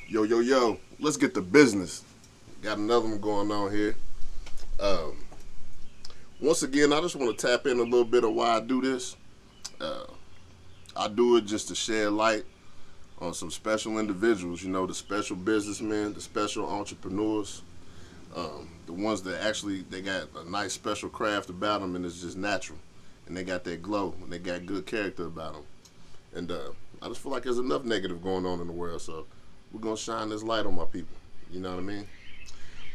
Yo, let's get the business. Got another one going on here. Once again, I just want to tap in a little bit of why I do this. I do it just to shed light on some special individuals, the special businessmen, the special entrepreneurs, the ones that actually, they got a nice special craft about them and it's just natural. And they got that glow and they got good character about them. And I just feel like there's enough negative going on in the world, so we're going to shine this light on my people. You know what I mean?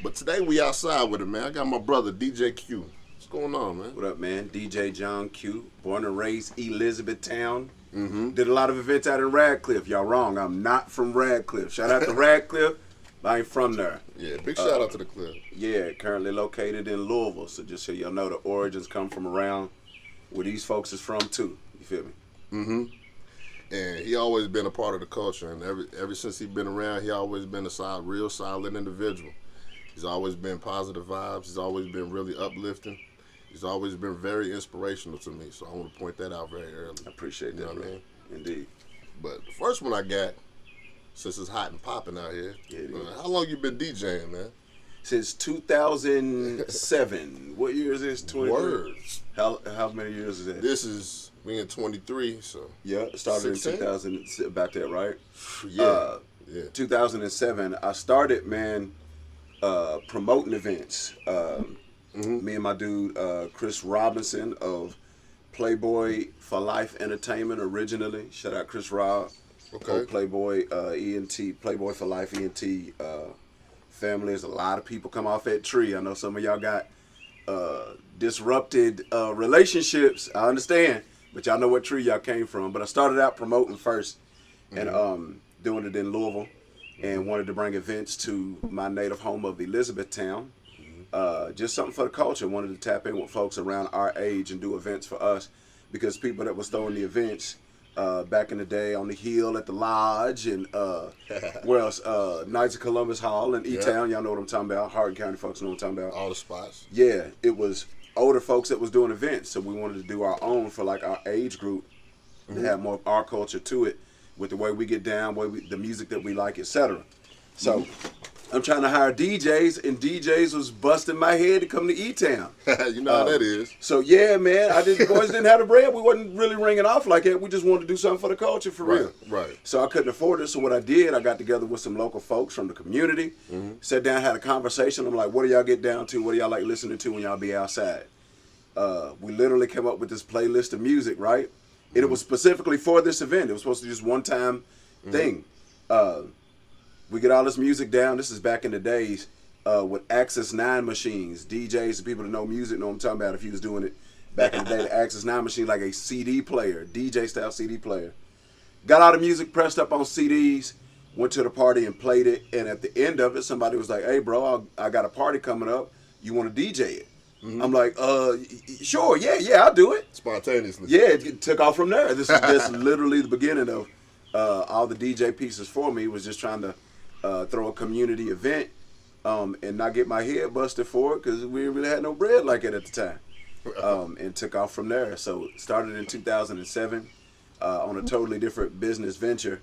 But today we outside with it, man. I got my brother, DJ Q. What's going on, man? What up, man? DJ John Q. Born and raised Elizabethtown. Mm-hmm. Did a lot of events out in Radcliffe. Y'all wrong. I'm not from Radcliffe. Shout out to Radcliffe. I ain't from there. Yeah, big shout out to the Cliff. Yeah, currently located in Louisville. So just so y'all know, the origins come from around where these folks is from, too. You feel me? Mm-hmm. And he always been a part of the culture, and ever since he been around, he always been a real solid individual. He's always been positive vibes. He's always been really uplifting. He's always been very inspirational to me. So I want to point that out very early. I appreciate that, you know what I mean? Indeed. But the first one I got, since it's hot and popping out here, how long you been DJing, man? Since 2007. What year is this? 23? Word. How many years is that? This is me in 23, so. Yeah, it started 16? in 2000, about that, right? Yeah. 2007. I started, man, promoting events. Me and my dude, Chris Robinson of Playboy for Life Entertainment originally. Shout out Chris Rob. Okay. Playboy ENT, Playboy for Life ENT family. There's a lot of people come off that tree. I know some of y'all got disrupted relationships. I understand, but y'all know what tree y'all came from. But I started out promoting first and doing it in Louisville and wanted to bring events to my native home of Elizabethtown. Just something for the culture. Wanted to tap in with folks around our age and do events for us because people that was throwing the events back in the day on the hill at the lodge and where else? Knights of Columbus Hall in E-Town. Y'all know what I'm talking about. Hardin County folks know what I'm talking about. All the spots. Yeah, it was older folks that was doing events, so we wanted to do our own for like our age group to have more of our culture to it with the way we get down, the music that we like, etc. So I'm trying to hire DJs, and DJs was busting my head to come to E-Town. You know how that is. So yeah, man, the boys didn't have the bread. We wasn't really ringing off like that. We just wanted to do something for the culture for real. Right. So I couldn't afford it. So what I did, I got together with some local folks from the community, sat down, had a conversation. I'm like, what do y'all get down to? What do y'all like listening to when y'all be outside? We literally came up with this playlist of music, right? And it was specifically for this event. It was supposed to be just one-time thing. We get all this music down. This is back in the days with Access 9 machines. DJs and people that know music know what I'm talking about if you was doing it back in the day. The Access 9 machine, like a CD player, DJ-style CD player. Got all the music pressed up on CDs, went to the party and played it. And at the end of it, somebody was like, hey, bro, I got a party coming up. You want to DJ it? I'm like, sure, yeah, I'll do it. Spontaneously. Yeah, it took off from there. This is just literally the beginning of all the DJ pieces for me. Was just trying to throw a community event and not get my head busted for it because we really had no bread like it at the time. And took off from there. So started in 2007 on a totally different business venture,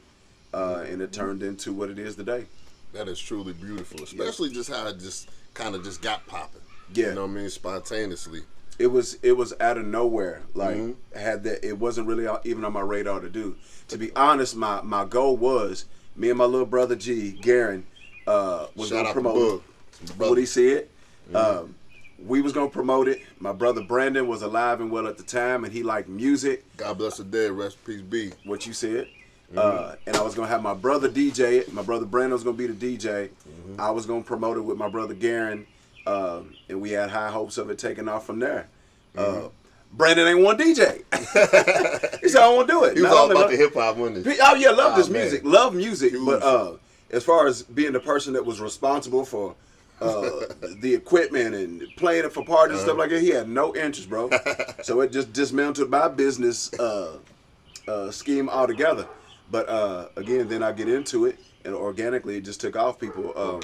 and it turned into what it is today. That is truly beautiful, especially just how it just kind of just got popping. Yeah. You know what I mean? Spontaneously. It was out of nowhere. Like had that. It wasn't really even on my radar to do. To be honest, my goal was me and my little brother Garen was going to promote it. What he said. We was going to promote it. My brother Brandon was alive and well at the time, and he liked music. God bless the dead. Rest in peace, B. What you said. And I was going to have my brother DJ it. My brother Brandon was going to be the DJ. I was going to promote it with my brother Garen. And we had high hopes of it taking off from there. Brandon ain't one DJ. He said, I don't want to do it. He was all about the hip hop, wasn't he? Oh, yeah, love this music. Love music. Huge. But as far as being the person that was responsible for the equipment and playing it for parties and stuff like that, he had no interest, bro. So it just dismantled my business scheme altogether. But again, then I get into it, and organically it just took off. People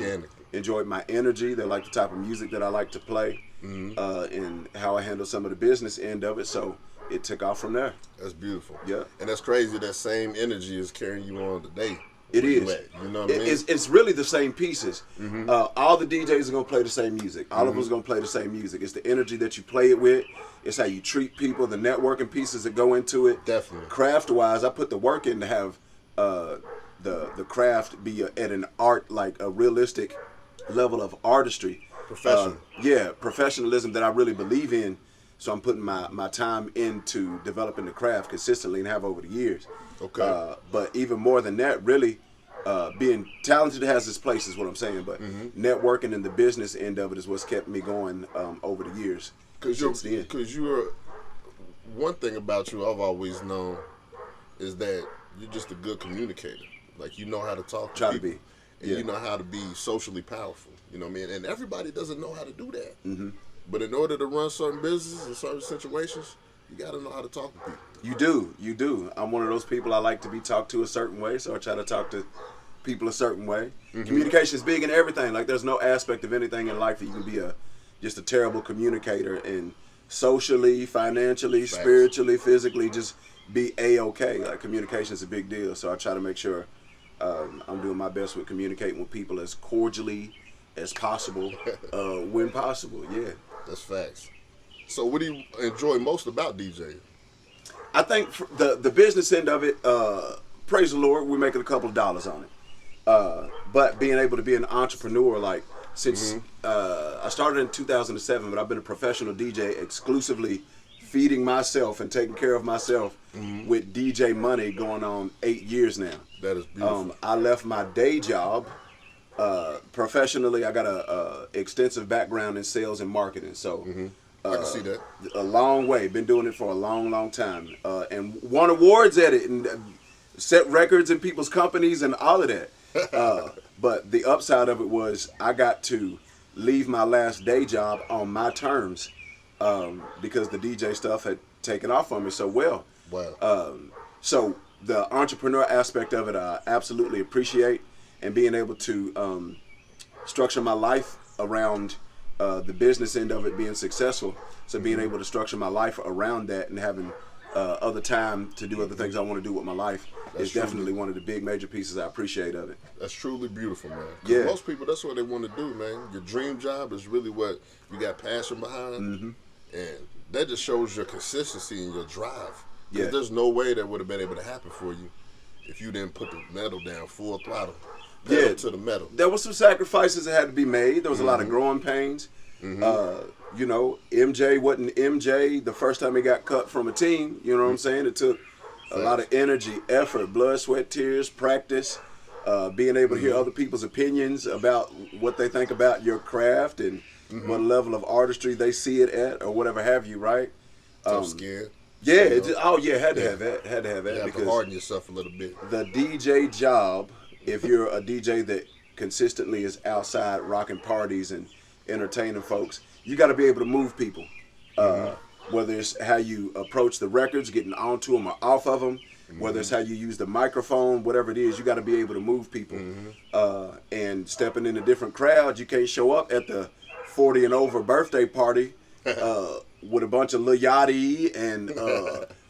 enjoyed my energy. They liked the type of music that I like to play, and how I handle some of the business end of it. So it took off from there. That's beautiful. Yeah. And that's crazy. That same energy is carrying you on today. It where is. you at. You know what I mean? It's really the same pieces. All the DJs are gonna play the same music. All of us are gonna play the same music. It's the energy that you play it with. It's how you treat people. The networking pieces that go into it. Definitely. Craft wise, I put the work in to have the craft be at an art, like a realistic level of artistry. Professional. Yeah, professionalism that I really believe in. So I'm putting my time into developing the craft consistently and have over the years. Okay. But even more than that, really, being talented has its place is what I'm saying. But networking and the business end of it is what's kept me going over the years. Because you're one thing about you I've always known is that you're just a good communicator. Like, you know how to talk to Try people. to be. And you know how to be socially powerful. You know what I mean? And everybody doesn't know how to do that. But in order to run certain businesses in certain situations, you got to know how to talk to people. You do. I'm one of those people. I like to be talked to a certain way, so I try to talk to people a certain way. Communication is big in everything. Like, there's no aspect of anything in life that you can be just a terrible communicator, and socially, financially, spiritually, physically, just be A-okay. Like, communication is a big deal, so I try to make sure I'm doing my best with communicating with people as cordially as possible, when possible. Yeah. That's facts. So what do you enjoy most about DJing? I think the business end of it, praise the Lord, we're making a couple of dollars on it. But being able to be an entrepreneur, like, since I started in 2007, but I've been a professional DJ exclusively feeding myself and taking care of myself with DJ money going on 8 years now. That is beautiful. I left my day job. Professionally, I got a extensive background in sales and marketing, so I can see that. a long way. Been doing it for a long time, and won awards at it, and set records in people's companies and all of that. But the upside of it was I got to leave my last day job on my terms, because the DJ stuff had taken off on me so well. Wow. So the entrepreneur aspect of it, I absolutely appreciate, and being able to structure my life around the business end of it being successful. So being able to structure my life around that and having other time to do other things I want to do with my life is definitely one of the big major pieces I appreciate of it. That's truly beautiful, man. 'Cause Yeah. most people, that's what they want to do, man. Your dream job is really what you got passion behind, and that just shows your consistency and your drive. 'Cause there's no way that would have been able to happen for you if you didn't put the metal down full throttle. Pedal to the metal. There were some sacrifices that had to be made. There was a lot of growing pains. You know, MJ wasn't MJ the first time he got cut from a team. You know what I'm saying? It took a lot of energy, effort, blood, sweat, tears, practice, being able to hear other people's opinions about what they think about your craft and what level of artistry they see it at, or whatever have you, right? Tough skin. Yeah, You know? had to have that. Had to have that. You have to because harden yourself a little bit. the DJ job, if you're a DJ that consistently is outside rocking parties and entertaining folks, you got to be able to move people. Whether it's how you approach the records, getting onto them or off of them, whether it's how you use the microphone, whatever it is, you got to be able to move people. And stepping into different crowds, you can't show up at the 40 and over birthday party with a bunch of Lil Yachty and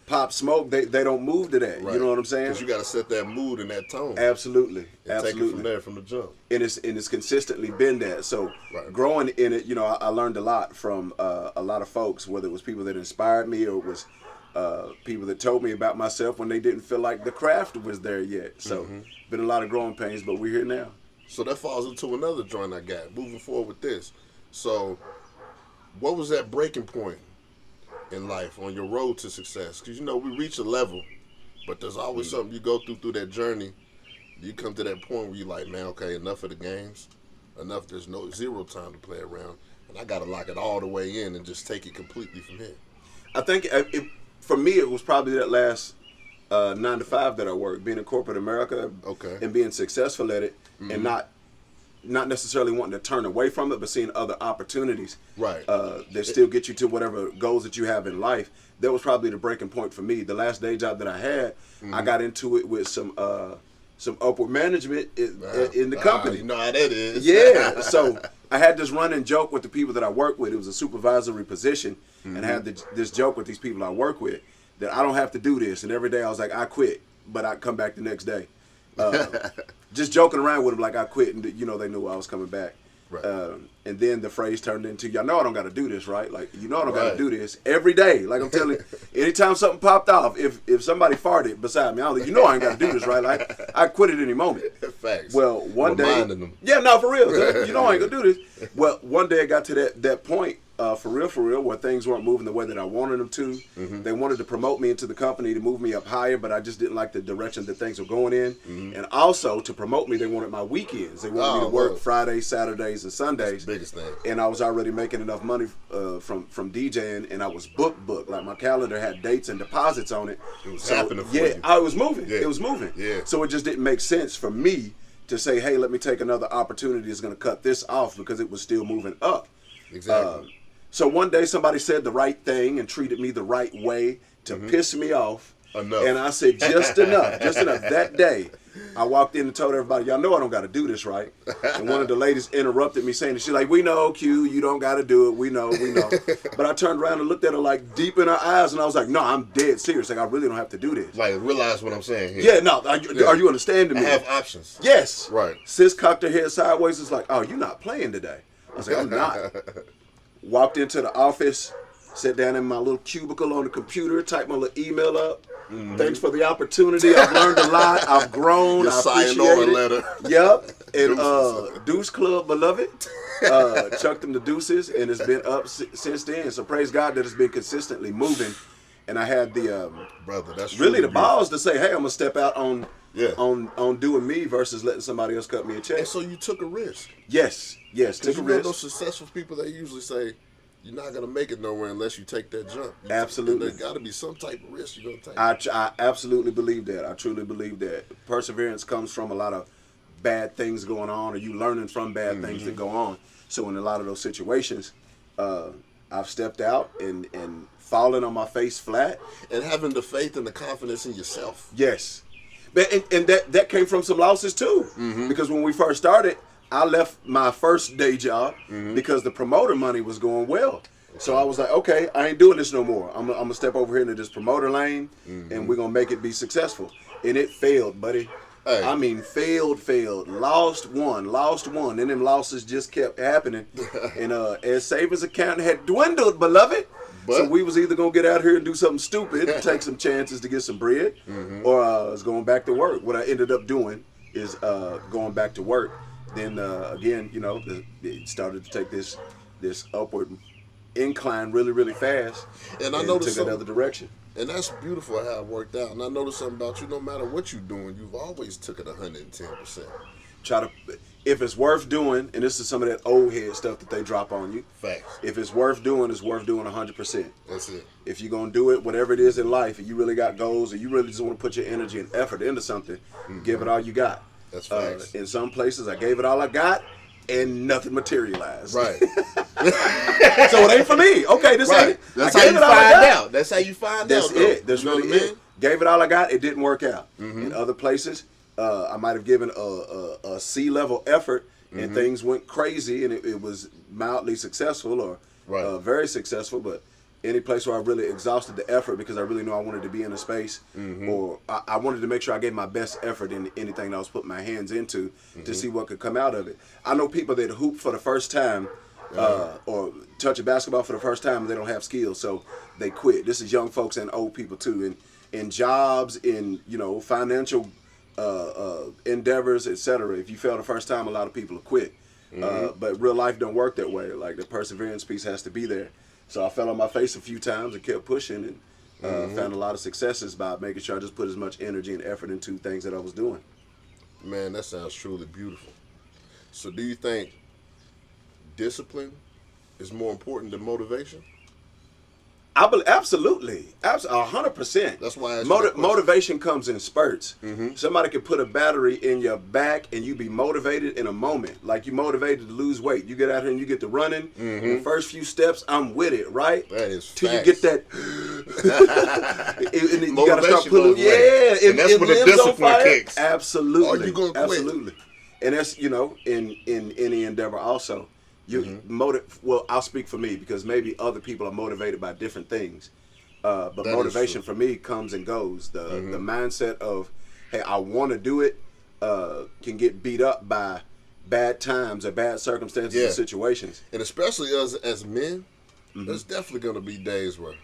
Pop Smoke. They don't move to that. Right. You know what I'm saying? Because you got to set that mood and that tone. Absolutely. And take it from there, from the jump. And it's consistently been that. So growing in it, you know, I learned a lot from a lot of folks, whether it was people that inspired me or it was people that told me about myself when they didn't feel like the craft was there yet. So been a lot of growing pains, but we're here now. So that falls into another joint I got. Moving forward with this. So what was that breaking point in life on your road to success? Because, you know, we reach a level, but there's always something you go through that journey. You come to that point where you're like, man, okay, enough of the games. Enough, there's zero time to play around. And I got to lock it all the way in and just take it completely from here. I think for me, it was probably that last 9 to 5 that I worked, being in corporate America and being successful at it and not necessarily wanting to turn away from it, but seeing other opportunities that still get you to whatever goals that you have in life. That was probably the breaking point for me. The last day job that I had, I got into it with some upward management in the company. You know how that is. Yeah. So I had this running joke with the people that I work with. It was a supervisory position, and I had this joke with these people I work with that I don't have to do this. And every day I was like, I quit, but I'd come back the next day. Just joking around with them like I quit, and you know they knew I was coming back. Right. And then the phrase turned into, y'all know I don't got to do this, right? Like, you know I don't got to do this every day. Like I'm telling you, anytime something popped off, if somebody farted beside me, you know I ain't got to do this, right? Like I quit at any moment. Facts. Well, one day, them. yeah, no, for real, you know I ain't gonna do this. Well, one day I got to that point, for real, where things weren't moving the way that I wanted them to. They wanted to promote me into the company to move me up higher, but I just didn't like the direction that things were going in. And also to promote me, they wanted my weekends. They wanted me to work Fridays, Saturdays, and Sundays. Biggest thing. And I was already making enough money from DJing, and I was booked. Like my calendar had dates and deposits on it. It was happening for you. I was moving. Yeah. It was moving. Yeah. So it just didn't make sense for me to say, hey, let me take another opportunity that's going to cut this off, because it was still moving up. Exactly. So one day somebody said the right thing and treated me the right way to piss me off. Enough. And I said, just enough. That day, I walked in and told everybody, y'all know I don't got to do this, right? And one of the ladies interrupted me saying, she's like, we know, Q, you don't got to do it. We know. But I turned around and looked at her like deep in her eyes, and I was like, no, I'm dead serious. Like, I really don't have to do this. Like, realize what I'm saying here. Yeah, no, are you understanding me? I have options. Yes. Right. Sis cocked her head sideways. It's like, oh, you're not playing today. I was like, I'm not. Walked into the office, sat down in my little cubicle on the computer, typed my little email up. Thanks for the opportunity. I've learned a lot. I've grown. Your I appreciate sayonara it. letter. Yep. And Deuce Club, beloved. Chucked them to deuces, and it's been up since then. So praise God that it's been consistently moving. And I had the brother, that's really the beautiful. balls to say, hey, I'm gonna step out on on doing me versus letting somebody else cut me a check. And so you took a risk. Yes, took a risk. Those successful people, they usually say, you're not going to make it nowhere unless you take that jump. Absolutely. There's got to be some type of risk you're going to take. I absolutely believe that. I truly believe that. Perseverance comes from a lot of bad things going on, or you learning from bad things that go on. So in a lot of those situations, I've stepped out and fallen on my face flat. And having the faith and the confidence in yourself. Yes. And that came from some losses too. Because when we first started, I left my first day job because the promoter money was going well. So I was like, okay, I ain't doing this no more. I'm gonna step over here into this promoter lane, and we're gonna make it be successful. And it failed, buddy. Hey. I mean, failed. Lost one. And them losses just kept happening. And as savings account had dwindled, beloved. So we was either gonna get out here and do something stupid, take some chances to get some bread, or I was going back to work. What I ended up doing is going back to work. Then again, you know, it started to take this upward incline really fast, and I noticed took another direction. And that's beautiful how it worked out. And I noticed something about you. No matter what you're doing, you've always took it 110%. Try to, if it's worth doing, and this is some of that old head stuff that they drop on you. Facts. If it's worth doing, it's worth doing 100%. That's it. If you're gonna do it, whatever it is in life, and you really got goals, and you really just want to put your energy and effort into something, give it all you got. That's facts. In some places, I gave it all I got, and nothing materialized. Right. So it ain't for me. Okay, this ain't it. That's how you find out. That's how you find out. That's it. That's you know really what I mean? it. Gave it all I got. It didn't work out. In other places, I might have given a C-level effort, and things went crazy, and it was mildly successful or very successful. But any place where I really exhausted the effort because I really knew I wanted to be in a space, or I wanted to make sure I gave my best effort in anything that I was putting my hands into to see what could come out of it. I know people that hoop for the first time, or touch a basketball for the first time, and they don't have skills, so they quit. This is young folks and old people too, in jobs, in financial endeavors, etc. If you fail the first time, a lot of people will quit. But real life don't work that way. Like the perseverance piece has to be there. So I fell on my face a few times and kept pushing, and found a lot of successes by making sure I just put as much energy and effort into things that I was doing. Man, that sounds truly beautiful. So do you think discipline is more important than motivation? I believe absolutely, 100%. That's why I asked you that question. Motivation comes in spurts. Somebody could put a battery in your back and you be motivated in a moment. Like you motivated to lose weight. You get out here and you get to running. The first few steps, I'm with it, right? That is till facts. you get that. And you gotta start pulling. Yeah, and that's when the discipline kicks. Absolutely. Or you gonna quit. Absolutely. And that's in any endeavor also. Well, I'll speak for me because maybe other people are motivated by different things. But that motivation for me comes and goes. The mindset of, hey, I want to do it, can get beat up by bad times or bad circumstances and situations. And especially as men, there's definitely going to be days where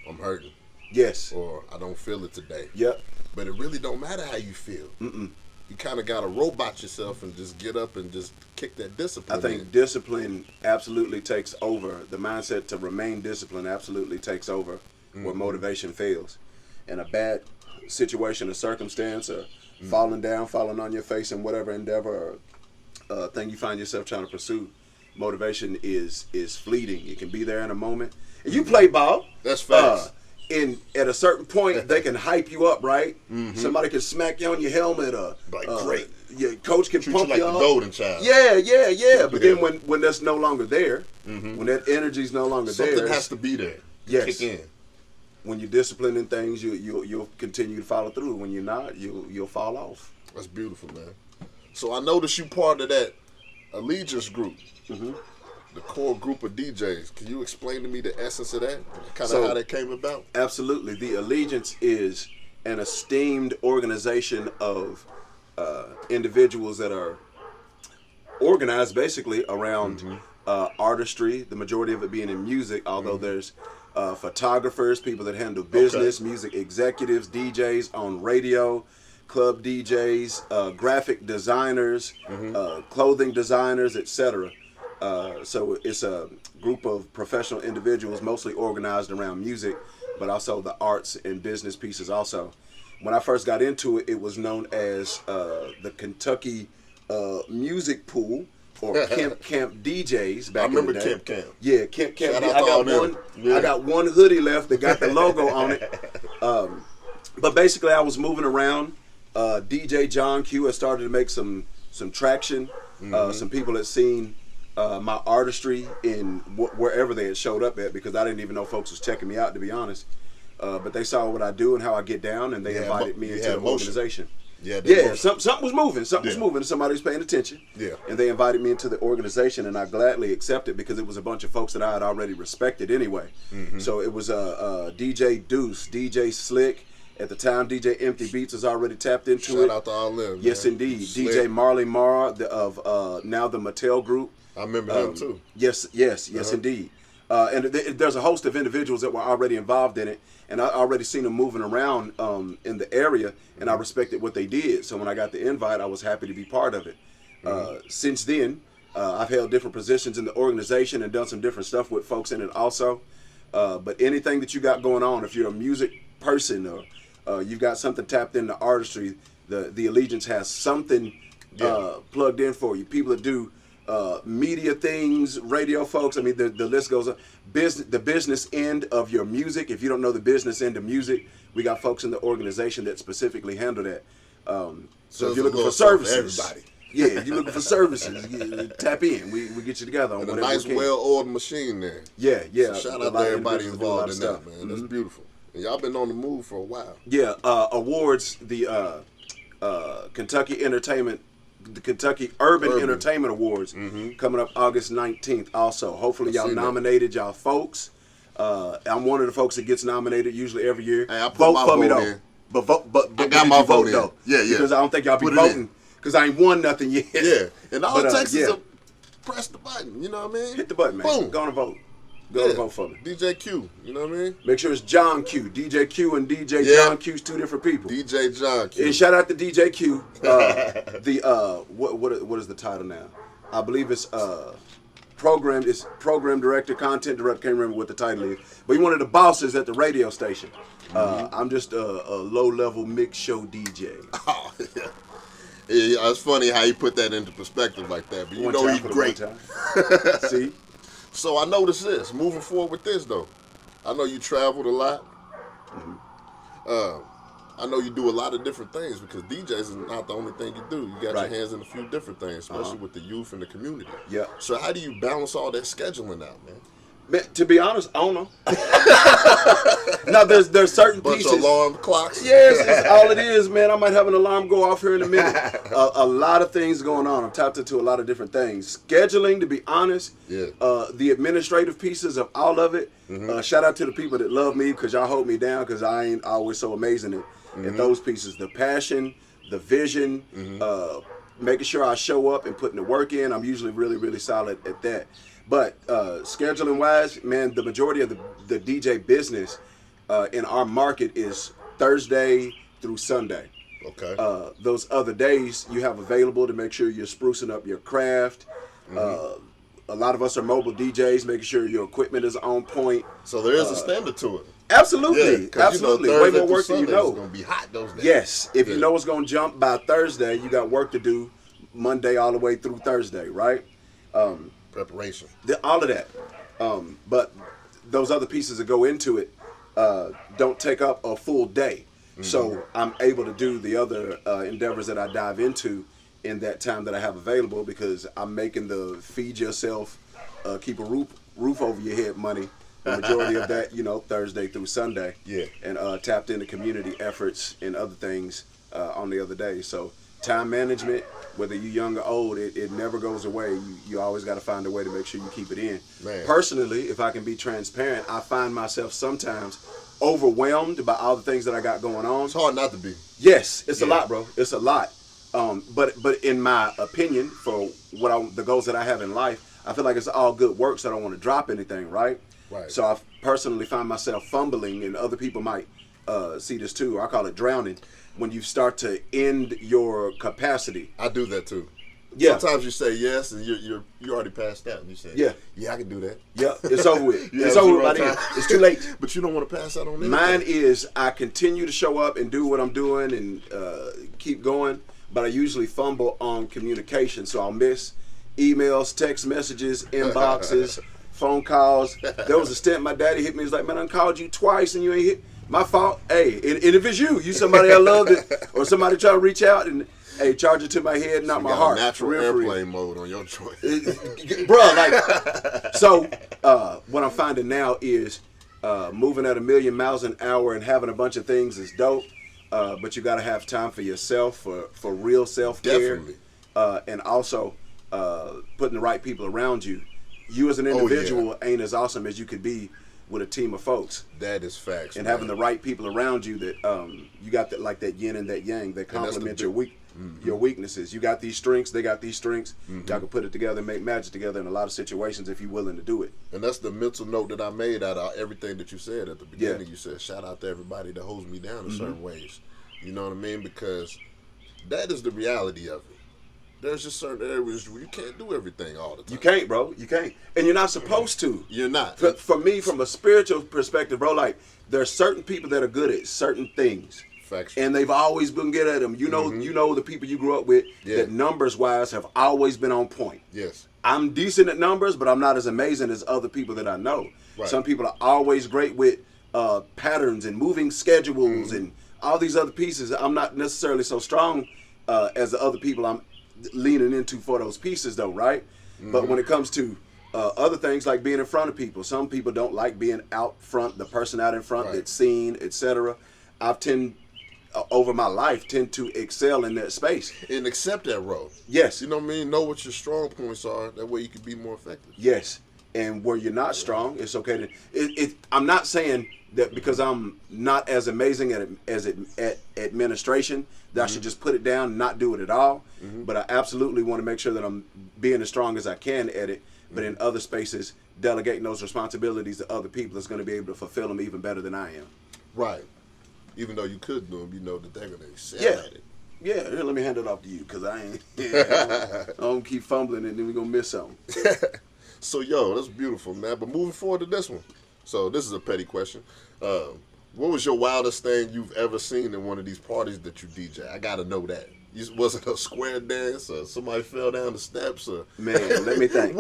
I'm hurting. Yes. Or I don't feel it today. Yep. But it really don't matter how you feel. You kind of got to robot yourself and just get up and just kick that discipline. I think discipline absolutely takes over. The mindset to remain disciplined absolutely takes over where motivation fails. In a bad situation or circumstance, or falling down, falling on your face in whatever endeavor or thing you find yourself trying to pursue, motivation is fleeting. It can be there in a moment. And you play ball. That's fast. At a certain point, they can hype you up, right? Somebody can smack you on your helmet, or great. Your coach can Treat pump you like you the up. golden child. Yeah. But then when that's no longer there, when that energy's no longer there, something has to be there. Yes. Kick in. When you're disciplined in things, you'll continue to follow through. When you're not, you'll fall off. That's beautiful, man. So I noticed you part of that allegiance group. The core group of DJs. Can you explain to me the essence of that? Kind of how that came about? Absolutely. The Allegiance is an esteemed organization of individuals that are organized basically around artistry, the majority of it being in music, although there's photographers, people that handle business, music executives, DJs on radio, club DJs, graphic designers, clothing designers, etc. So it's a group of professional individuals, mostly organized around music, but also the arts and business pieces also. When I first got into it, it was known as the Kentucky Music Pool, or Camp DJs back in the day. I remember Camp. Yeah, Camp. Shout out to all them. I got one hoodie left that got the logo on it. But basically, I was moving around. DJ John Q had started to make some traction. Some people had seen my artistry in wherever they had showed up at, because I didn't even know folks was checking me out, to be honest. But they saw what I do and how I get down, and they invited me into the organization. Something was moving. Something was moving. Somebody was paying attention. And they invited me into the organization, and I gladly accepted, because it was a bunch of folks that I had already respected anyway. So it was DJ Deuce, DJ Slick. At the time, DJ Empty Beats was already tapped into it. Shout out to all them. Yes, man. indeed. Slick. DJ Marley Marr of now the Mattel Group. I remember him too. Yes, indeed. And there's a host of individuals that were already involved in it, and I already seen them moving around in the area, and I respected what they did. So when I got the invite, I was happy to be part of it. Since then, I've held different positions in the organization and done some different stuff with folks in it also. But anything that you got going on, if you're a music person or you've got something tapped into artistry, the Allegiance has something plugged in for you. People that do media things, radio folks. I mean, the list goes on. The business end of your music. If you don't know the business end of music, we got folks in the organization that specifically handle that. So if you're looking for services, everybody. If you're looking for services, tap in. We get you together on and a whatever nice, we can. well-oiled machine there. So shout out to everybody involved in that, man. That's beautiful. And y'all been on the move for a while. Awards, the Kentucky Urban Entertainment Awards coming up August 19th also. Hopefully y'all nominated y'all folks. I'm one of the folks that gets nominated usually every year. Hey, I put vote my for me vote though. in. But I got my vote in. though. Yeah. Because I don't think y'all be voting. Because I ain't won nothing yet. Yeah. And all it takes is to press the button. You know what I mean? Hit the button, man. Boom. Go on and vote. Go and vote for me. DJ Q. You know what I mean? Make sure it's John Q. DJ Q and DJ John Q's two different people. DJ John Q. And shout out to DJ Q. What is the title now? I believe it's program director, content director. Can't remember what the title is. But he's one of the bosses at the radio station. I'm just a low-level mix show DJ. Oh, yeah. It's funny how you put that into perspective like that. But you know he's great. See? So I noticed this. Moving forward with this, though. I know you traveled a lot. I know you do a lot of different things, because DJs is not the only thing you do. You got your hands in a few different things, especially with the youth and the community. Yeah. So how do you balance all that scheduling out, man? Man, to be honest, I don't know. Now there's certain bunch pieces. Bunch of alarm clocks. Yes, it's all it is, man. I might have an alarm go off here in a minute. A lot of things going on. I'm tapped into a lot of different things. Scheduling, to be honest. The administrative pieces of all of it. Shout out to the people that love me, because y'all hold me down, because I ain't always so amazing at those pieces. The passion, the vision, making sure I show up and putting the work in. I'm usually really, really solid at that. But scheduling wise, man, the majority of the DJ business in our market is Thursday through Sunday. Okay. Those other days you have available to make sure you're sprucing up your craft. A lot of us are mobile DJs, making sure your equipment is on point. So there is a standard to it. Absolutely, absolutely. Way more work than you know. It's gonna be hot those days. Yes, if you know it's gonna jump by Thursday, you got work to do Monday all the way through Thursday, right? Preparation. All of that. But those other pieces that go into it don't take up a full day. So I'm able to do the other endeavors that I dive into in that time that I have available, because I'm making the feed yourself, keep a roof over your head money. The majority of that, Thursday through Sunday. Yeah. And tapped into community efforts and other things on the other day. So time management, whether you're young or old, it never goes away. You always got to find a way to make sure you keep it in. Man. Personally, if I can be transparent, I find myself sometimes overwhelmed by all the things that I got going on. It's hard not to be. Yes, it's a lot, bro. It's a lot. But in my opinion, for the goals that I have in life, I feel like it's all good work, so I don't want to drop anything, right? Right. So I personally find myself fumbling, and other people might see this too. I call it drowning. When you start to end your capacity. I do that too. Yeah. Sometimes you say yes, and you already passed out, and you say, yeah, I can do that. Yeah, it's over with. It's over with by then. It's too late. But you don't want to pass out on anything. Mine is I continue to show up and do what I'm doing and keep going, but I usually fumble on communication, so I'll miss emails, text messages, inboxes, phone calls. There was a stint my daddy hit me. He's like, man, I called you twice and you ain't hit. My fault. Hey, and if it's you somebody I loved it, or somebody trying to reach out and charge it to my head, not my heart. Natural airplane mode on your choice, bro. So what I'm finding now is moving at 1,000,000 miles an hour and having a bunch of things is dope, but you got to have time for yourself, for real self-care. Definitely. And also putting the right people around you. You as an individual ain't as awesome as you could be with a team of folks. That is facts. And having the right people around you that you got that yin and that yang that complement your weaknesses. You got these strengths, they got these strengths. Y'all can put it together and make magic together in a lot of situations if you're willing to do it. And that's the mental note that I made out of everything that you said at the beginning. You said shout out to everybody that holds me down in certain ways. You know what I mean? Because that is the reality of it. There's just certain areas where you can't do everything all the time. You can't, bro. You can't. And you're not supposed to. You're not. For me, from a spiritual perspective, bro, like, there's certain people that are good at certain things. Factual. And they've always been good at them. You know the people you grew up with that numbers-wise have always been on point. Yes. I'm decent at numbers, but I'm not as amazing as other people that I know. Right. Some people are always great with patterns and moving schedules and all these other pieces. I'm not necessarily so strong as the other people I'm leaning into for those pieces, though, right? But when it comes to other things like being in front of people, some people don't like being out front, the person out in front that's seen, etc. I've over my life tend to excel in that space and accept that role. Yes. You know what I mean? Know what your strong points are. That way you can be more effective. Yes. And where you're not strong, it's okay to. I'm not saying that because I'm not as amazing at administration that I should just put it down and not do it at all. But I absolutely want to make sure that I'm being as strong as I can at it. But in other spaces, delegating those responsibilities to other people is going to be able to fulfill them even better than I am. Right. Even though you could do them, you know that they're going to excel at it. Yeah, here, let me hand it off to you because I don't keep fumbling and then we're going to miss something. So, that's beautiful, man. But moving forward to this one. So, this is a petty question. What was your wildest thing you've ever seen in one of these parties that you DJ? I got to know that. Was it a square dance or somebody fell down the steps? Or man, let me think.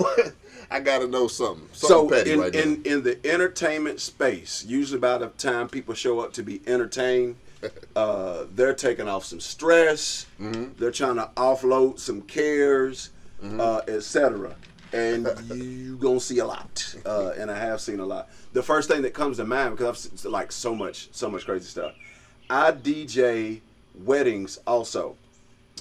I got to know something. Something petty right now. In the entertainment space, usually by the time people show up to be entertained, they're taking off some stress. They're trying to offload some cares, etc. And you gonna see a lot, and I have seen a lot. The first thing that comes to mind, because I've seen like so much crazy stuff. I DJ weddings also.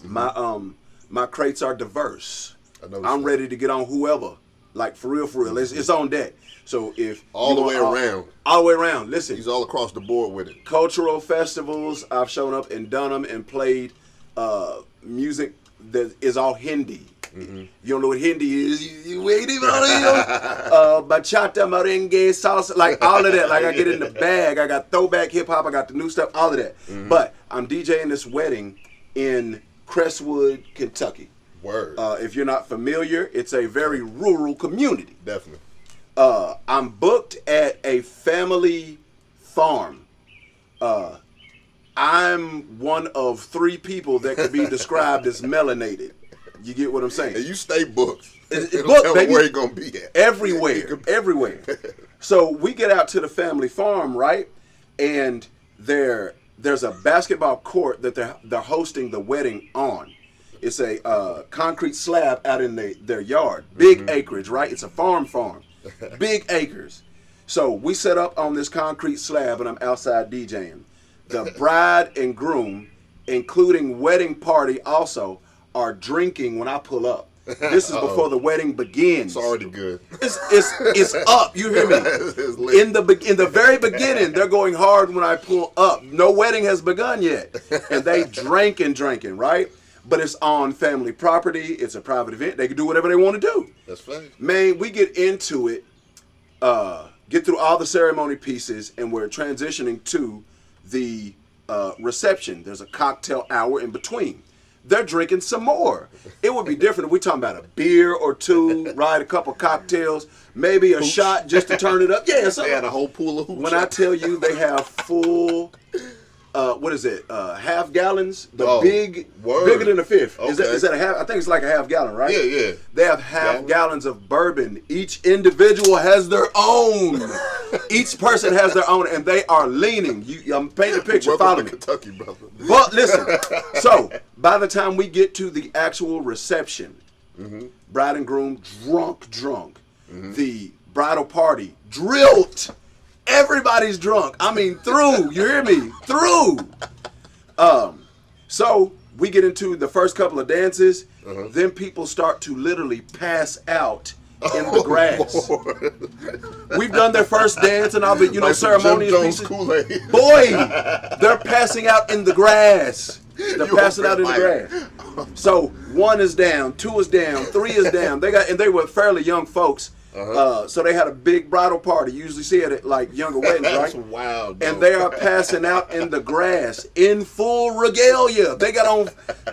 My crates are diverse. I'm ready to get on whoever, like for real. It's on deck. So if all the way around, listen, he's all across the board with it. Cultural festivals, I've shown up and done them and played music that is all Hindi. You don't know what Hindi is. You ain't even on it. Bachata, merengue, salsa, like all of that. Like I get in the bag. I got throwback hip hop. I got the new stuff. All of that. But I'm DJing this wedding in Crestwood, Kentucky. Word. If you're not familiar, it's a very rural community. Definitely. I'm booked at a family farm. I'm one of 3 people that could be described as melanated. You get what I'm saying? And you stay booked. It's It'll booked, tell baby. where you gonna be at. Everywhere. So we get out to the family farm, right? And there's a basketball court that they're hosting the wedding on. It's a concrete slab out in their yard. Big acreage, right? It's a farm. Big acres. So we set up on this concrete slab and I'm outside DJing. The bride and groom, including wedding party also, are drinking when I pull up. This is before the wedding begins. It's already good. It's up. You hear me? In the very beginning, they're going hard when I pull up. No wedding has begun yet, and they drinking, right? But it's on family property. It's a private event. They can do whatever they want to do. That's fine. Man, we get into it, get through all the ceremony pieces, and we're transitioning to the reception. There's a cocktail hour in between. They're drinking some more. It would be different if we talking about a beer or 2, right? A couple cocktails, maybe a shot just to turn it up. Yeah, they had a whole pool of hooch. When I tell you they have full, what is it? Half gallons. Bigger than a fifth. Okay. Is that a half? I think it's like a half gallon, right? Yeah. They have half gallons of bourbon. Each individual has their own. Each person has their own, and they are leaning. I'm painting a picture. Welcome Follow to me. Kentucky, brother. But listen, so by the time we get to the actual reception, bride and groom drunk. The bridal party drilled. Everybody's drunk. I mean, through. You hear me? Through. So we get into the first couple of dances. Then people start to literally pass out in the grass. We've done their first dance and all the like ceremonial pieces. Boy, they're passing out in the grass. They're passing out in the grass. So 1 is down, 2 is down, 3 is down. They were fairly young folks. So they had a big bridal party. You usually see it at like younger weddings, right? That's wild. And they are passing out in the grass in full regalia.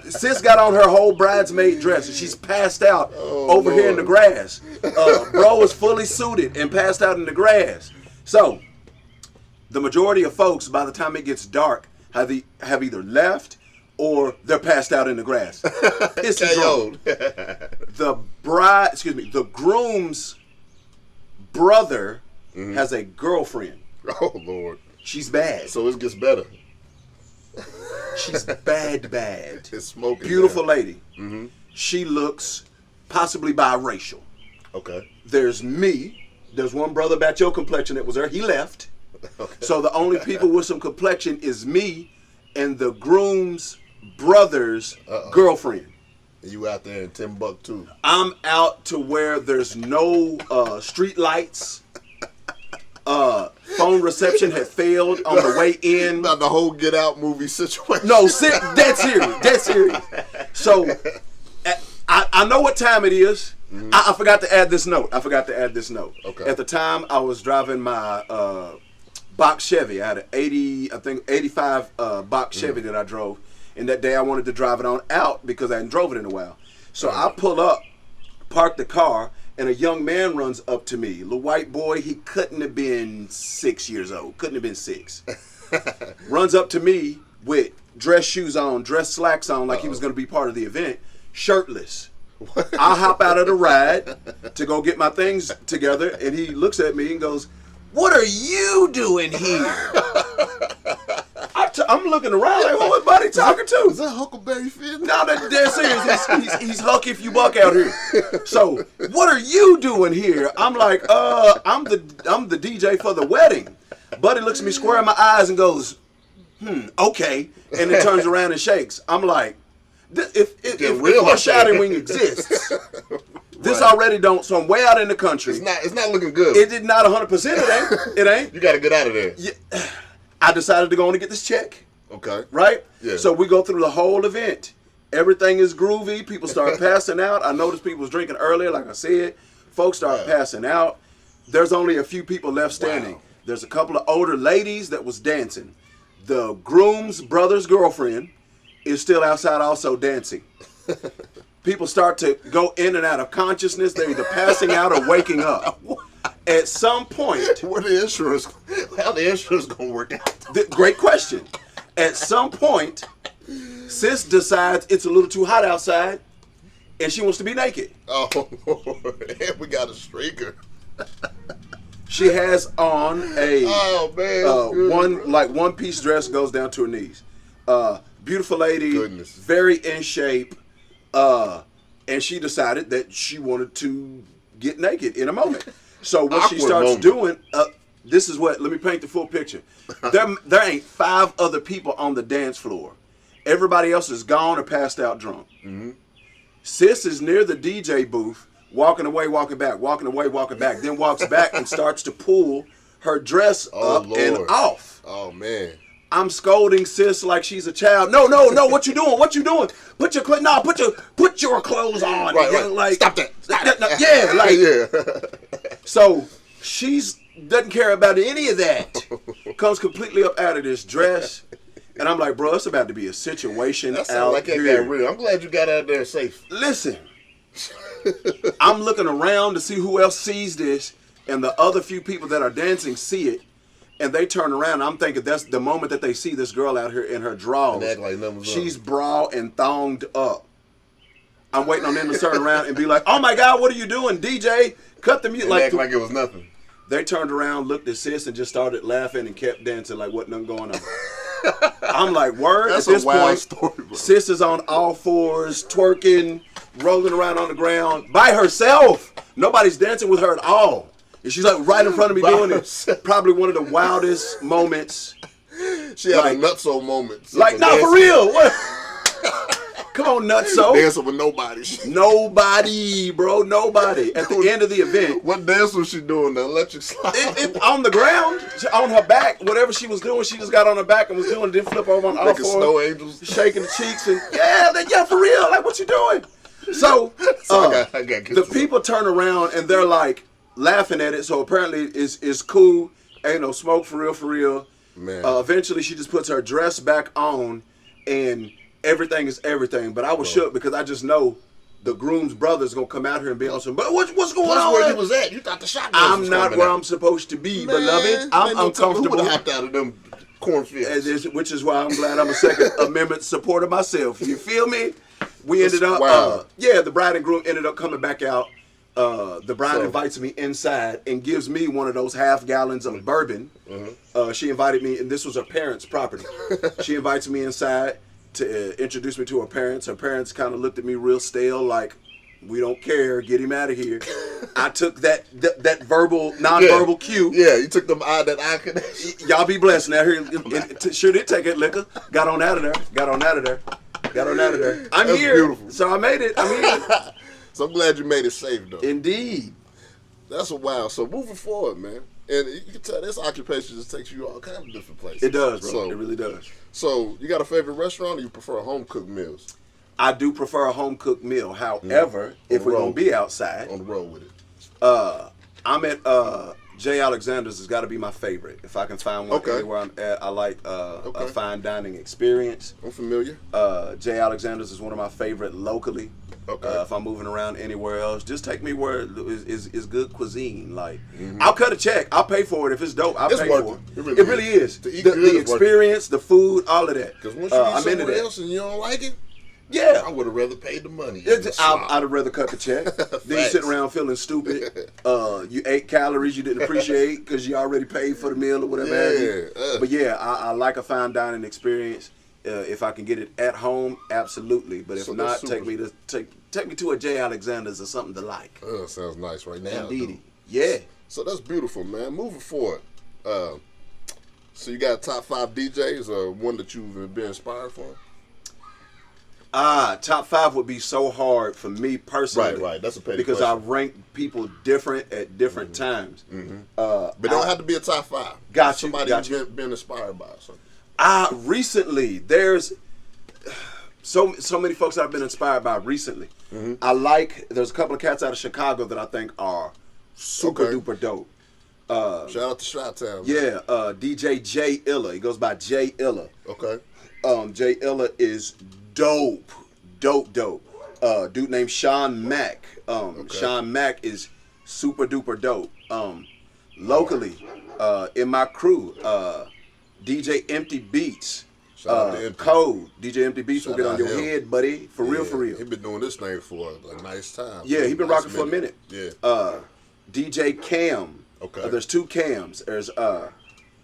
Sis got on her whole bridesmaid dress and she's passed out over here in the grass. Bro is fully suited and passed out in the grass. So the majority of folks, by the time it gets dark, have either left or they're passed out in the grass. It's drunk. The groom's brother has a girlfriend. Oh Lord. She's bad. So it gets better. She's bad. It's smoking. Beautiful lady. She looks possibly biracial. Okay. There's me. There's one brother about your complexion that was there. He left. Okay. So the only people with some complexion is me and the groom's brother's girlfriend. You out there in Timbuktu. I'm out to where there's no street lights. Phone reception had failed on the way in. About the whole Get Out movie situation. No, dead serious. So I know what time it is. I forgot to add this note. Okay. At the time, I was driving my box Chevy. I had an 85 box Chevy that I drove. And that day I wanted to drive it on out because I hadn't drove it in a while. So I pull up, park the car, and a young man runs up to me. Little white boy, he couldn't have been 6 years old. Couldn't have been 6. Runs up to me with dress shoes on, dress slacks on, like he was going to be part of the event, shirtless. I hop out of the ride to go get my things together, and he looks at me and goes, "What are you doing here?" I'm looking around like, who is buddy talking to? Is that Huckleberry Finn? No, that's dead serious. He's Huck if you buck out here. So, what are you doing here? I'm like, I'm the DJ for the wedding. Buddy looks at me square in my eyes and goes, okay. And then turns around and shakes. I'm like, if foreshadowing exists, this already don't. So I'm way out in the country. It's not looking good. It did not 100%. It ain't. You got to get out of there. Yeah. I decided to go on and get this check. Okay. Right? Yeah. So we go through the whole event. Everything is groovy. People start passing out. I noticed people was drinking earlier, like I said. Folks start passing out. There's only a few people left standing. Wow. There's a couple of older ladies that was dancing. The groom's brother's girlfriend is still outside also dancing. People start to go in and out of consciousness. They're either passing out or waking up. At some point, how the insurance gonna work out? Great question. At some point, sis decides it's a little too hot outside, and she wants to be naked. Oh, and we got a streaker. She has on a one piece dress goes down to her knees. Beautiful lady, very in shape, and she decided that she wanted to get naked in a moment. So what she starts doing, this is what. Let me paint the full picture. There ain't 5 other people on the dance floor. Everybody else is gone or passed out drunk. Mm-hmm. Sis is near the DJ booth, walking away, walking back, walking away, walking back. Then walks back and starts to pull her dress up and off. Oh man. I'm scolding sis like she's a child. No, what you doing? What you doing? Put your clothes on. Right. Like, stop that. Yeah, like yeah. So she's doesn't care about any of that. Comes completely up out of this dress. And I'm like, bro, it's about to be a situation that out like here. That got real. I'm glad you got out there safe. Listen, I'm looking around to see who else sees this, and the other few people that are dancing see it. And they turn around. I'm thinking that's the moment that they see this girl out here in her drawers. She's bra and thonged up. I'm waiting on them to turn around and be like, "Oh my God, what are you doing, DJ? Cut the music!" Like it was nothing. They turned around, looked at sis, and just started laughing and kept dancing like wasn't nothing going on. I'm like, word. That's at this a wild point, story, bro. Sis is on all fours, twerking, rolling around on the ground by herself. Nobody's dancing with her at all. And she's like right in front of me doing it. Probably one of the wildest moments. She had a nutso moment. Like, no, for real. What? Come on, nutso. Dancing with nobody. Nobody, bro. Nobody. At the end of the event. What dance was she doing? The electric slide? On the ground, on her back, whatever she was doing, she just got on her back and was doing it, then flip over on all fours. Snow angels. Shaking the cheeks and, yeah, for real. Like, what you doing? So I got the people turn around and they're like, laughing at it, so apparently it's cool. Ain't no smoke for real. Man. Eventually, she just puts her dress back on, and everything is everything. But I was shook because I just know the groom's brother's gonna come out here and be on some. But what's going on? Where you was at? You thought the shotgun. I'm not where I'm supposed to be, beloved. I'm uncomfortable. Who would have hopped out of them cornfields? Which is why I'm glad I'm a Second Amendment supporter myself. You feel me? We ended up, the bride and groom ended up coming back out. The bride invites me inside and gives me one of those half gallons of bourbon. Mm-hmm. She invited me, and this was her parents' property. She invites me inside to introduce me to her parents. Her parents kind of looked at me real stale, like, we don't care, get him out of here. I took that verbal, non-verbal cue. Yeah, you took that eye connection. Y'all be blessed now. Here, sure did take that liquor. Got on out of there. I'm That's here. Beautiful. So I made it. I'm here. So I'm glad you made it safe, though. Indeed. That's a wow. So moving forward, man, and you can tell this occupation just takes you all kinds of different places. It does, bro. So, it really does. So you got a favorite restaurant, or you prefer home cooked meals? I do prefer a home cooked meal. However, if we're gonna be outside, on the road with it, I'm at J. Alexander's. Has got to be my favorite. If I can find one anywhere I'm at, I like a fine dining experience. I'm familiar. J. Alexander's is one of my favorite locally. Okay. If I'm moving around anywhere else, just take me where is good cuisine. Like, I'll cut a check. I'll pay for it if it's dope. I'll pay for it. It really is. The experience, the food, all of that. Because once you eat somewhere else and you don't like it, yeah, I would have rather paid the money. I'd have rather cut the check. Then you sit around feeling stupid. You ate calories you didn't appreciate because you already paid for the meal or whatever. Yeah. But yeah, I like a fine dining experience. If I can get it at home, absolutely. But if not, take me to a J. Alexander's or something to like. Sounds nice right now. Indeed. Yeah. So that's beautiful, man. Moving forward. So you got top 5 DJs or one that you've been inspired for? Top 5 would be so hard for me personally. Right. That's a petty because question. I rank people different at different times. Mm-hmm. But it don't have to be a top 5. Got you. Somebody you've been inspired by or something. Recently, there's so many folks that I've been inspired by recently. There's a couple of cats out of Chicago that I think are super duper dope. Shout out to Shoutouts. Yeah, DJ Jay Illa. He goes by Jay Illa. Okay. Jay Illa is dope. Dude named Sean Mack. Sean Mack is super duper dope. Locally, in my crew, DJ Empty Beats. Code. DJ Empty Beats will get on your head, buddy. For real. He been doing this thing for a nice time. Yeah, he been rocking for a minute. Yeah. DJ Cam. Okay. There's two Cams. There's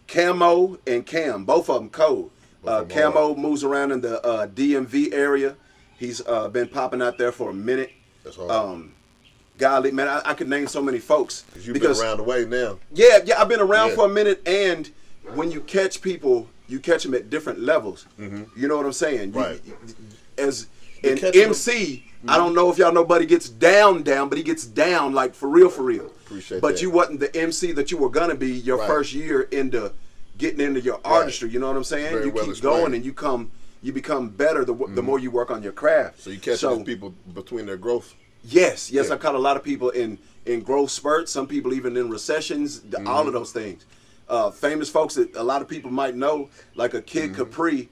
Camo and Cam. Both of them Code. Camo moves around in the DMV area. He's been popping out there for a minute. That's hard. Golly, man, I could name so many folks. You've been around the way now. Yeah, I've been around for a minute, and when you catch people, you catch them at different levels. You know what I'm saying? Right. As an MC, I don't know if y'all know Buddy gets down, but he gets down like for real. Appreciate but that. You wasn't the MC that you were gonna be your first year into getting into your artistry. You know what I'm saying? Very you well keep explained. going and you become better the more you work on your craft. So you catch these people between their growth. Yes, I caught a lot of people in growth spurts. Some people even in recessions. All of those things. Famous folks that a lot of people might know, like a Kid Capri,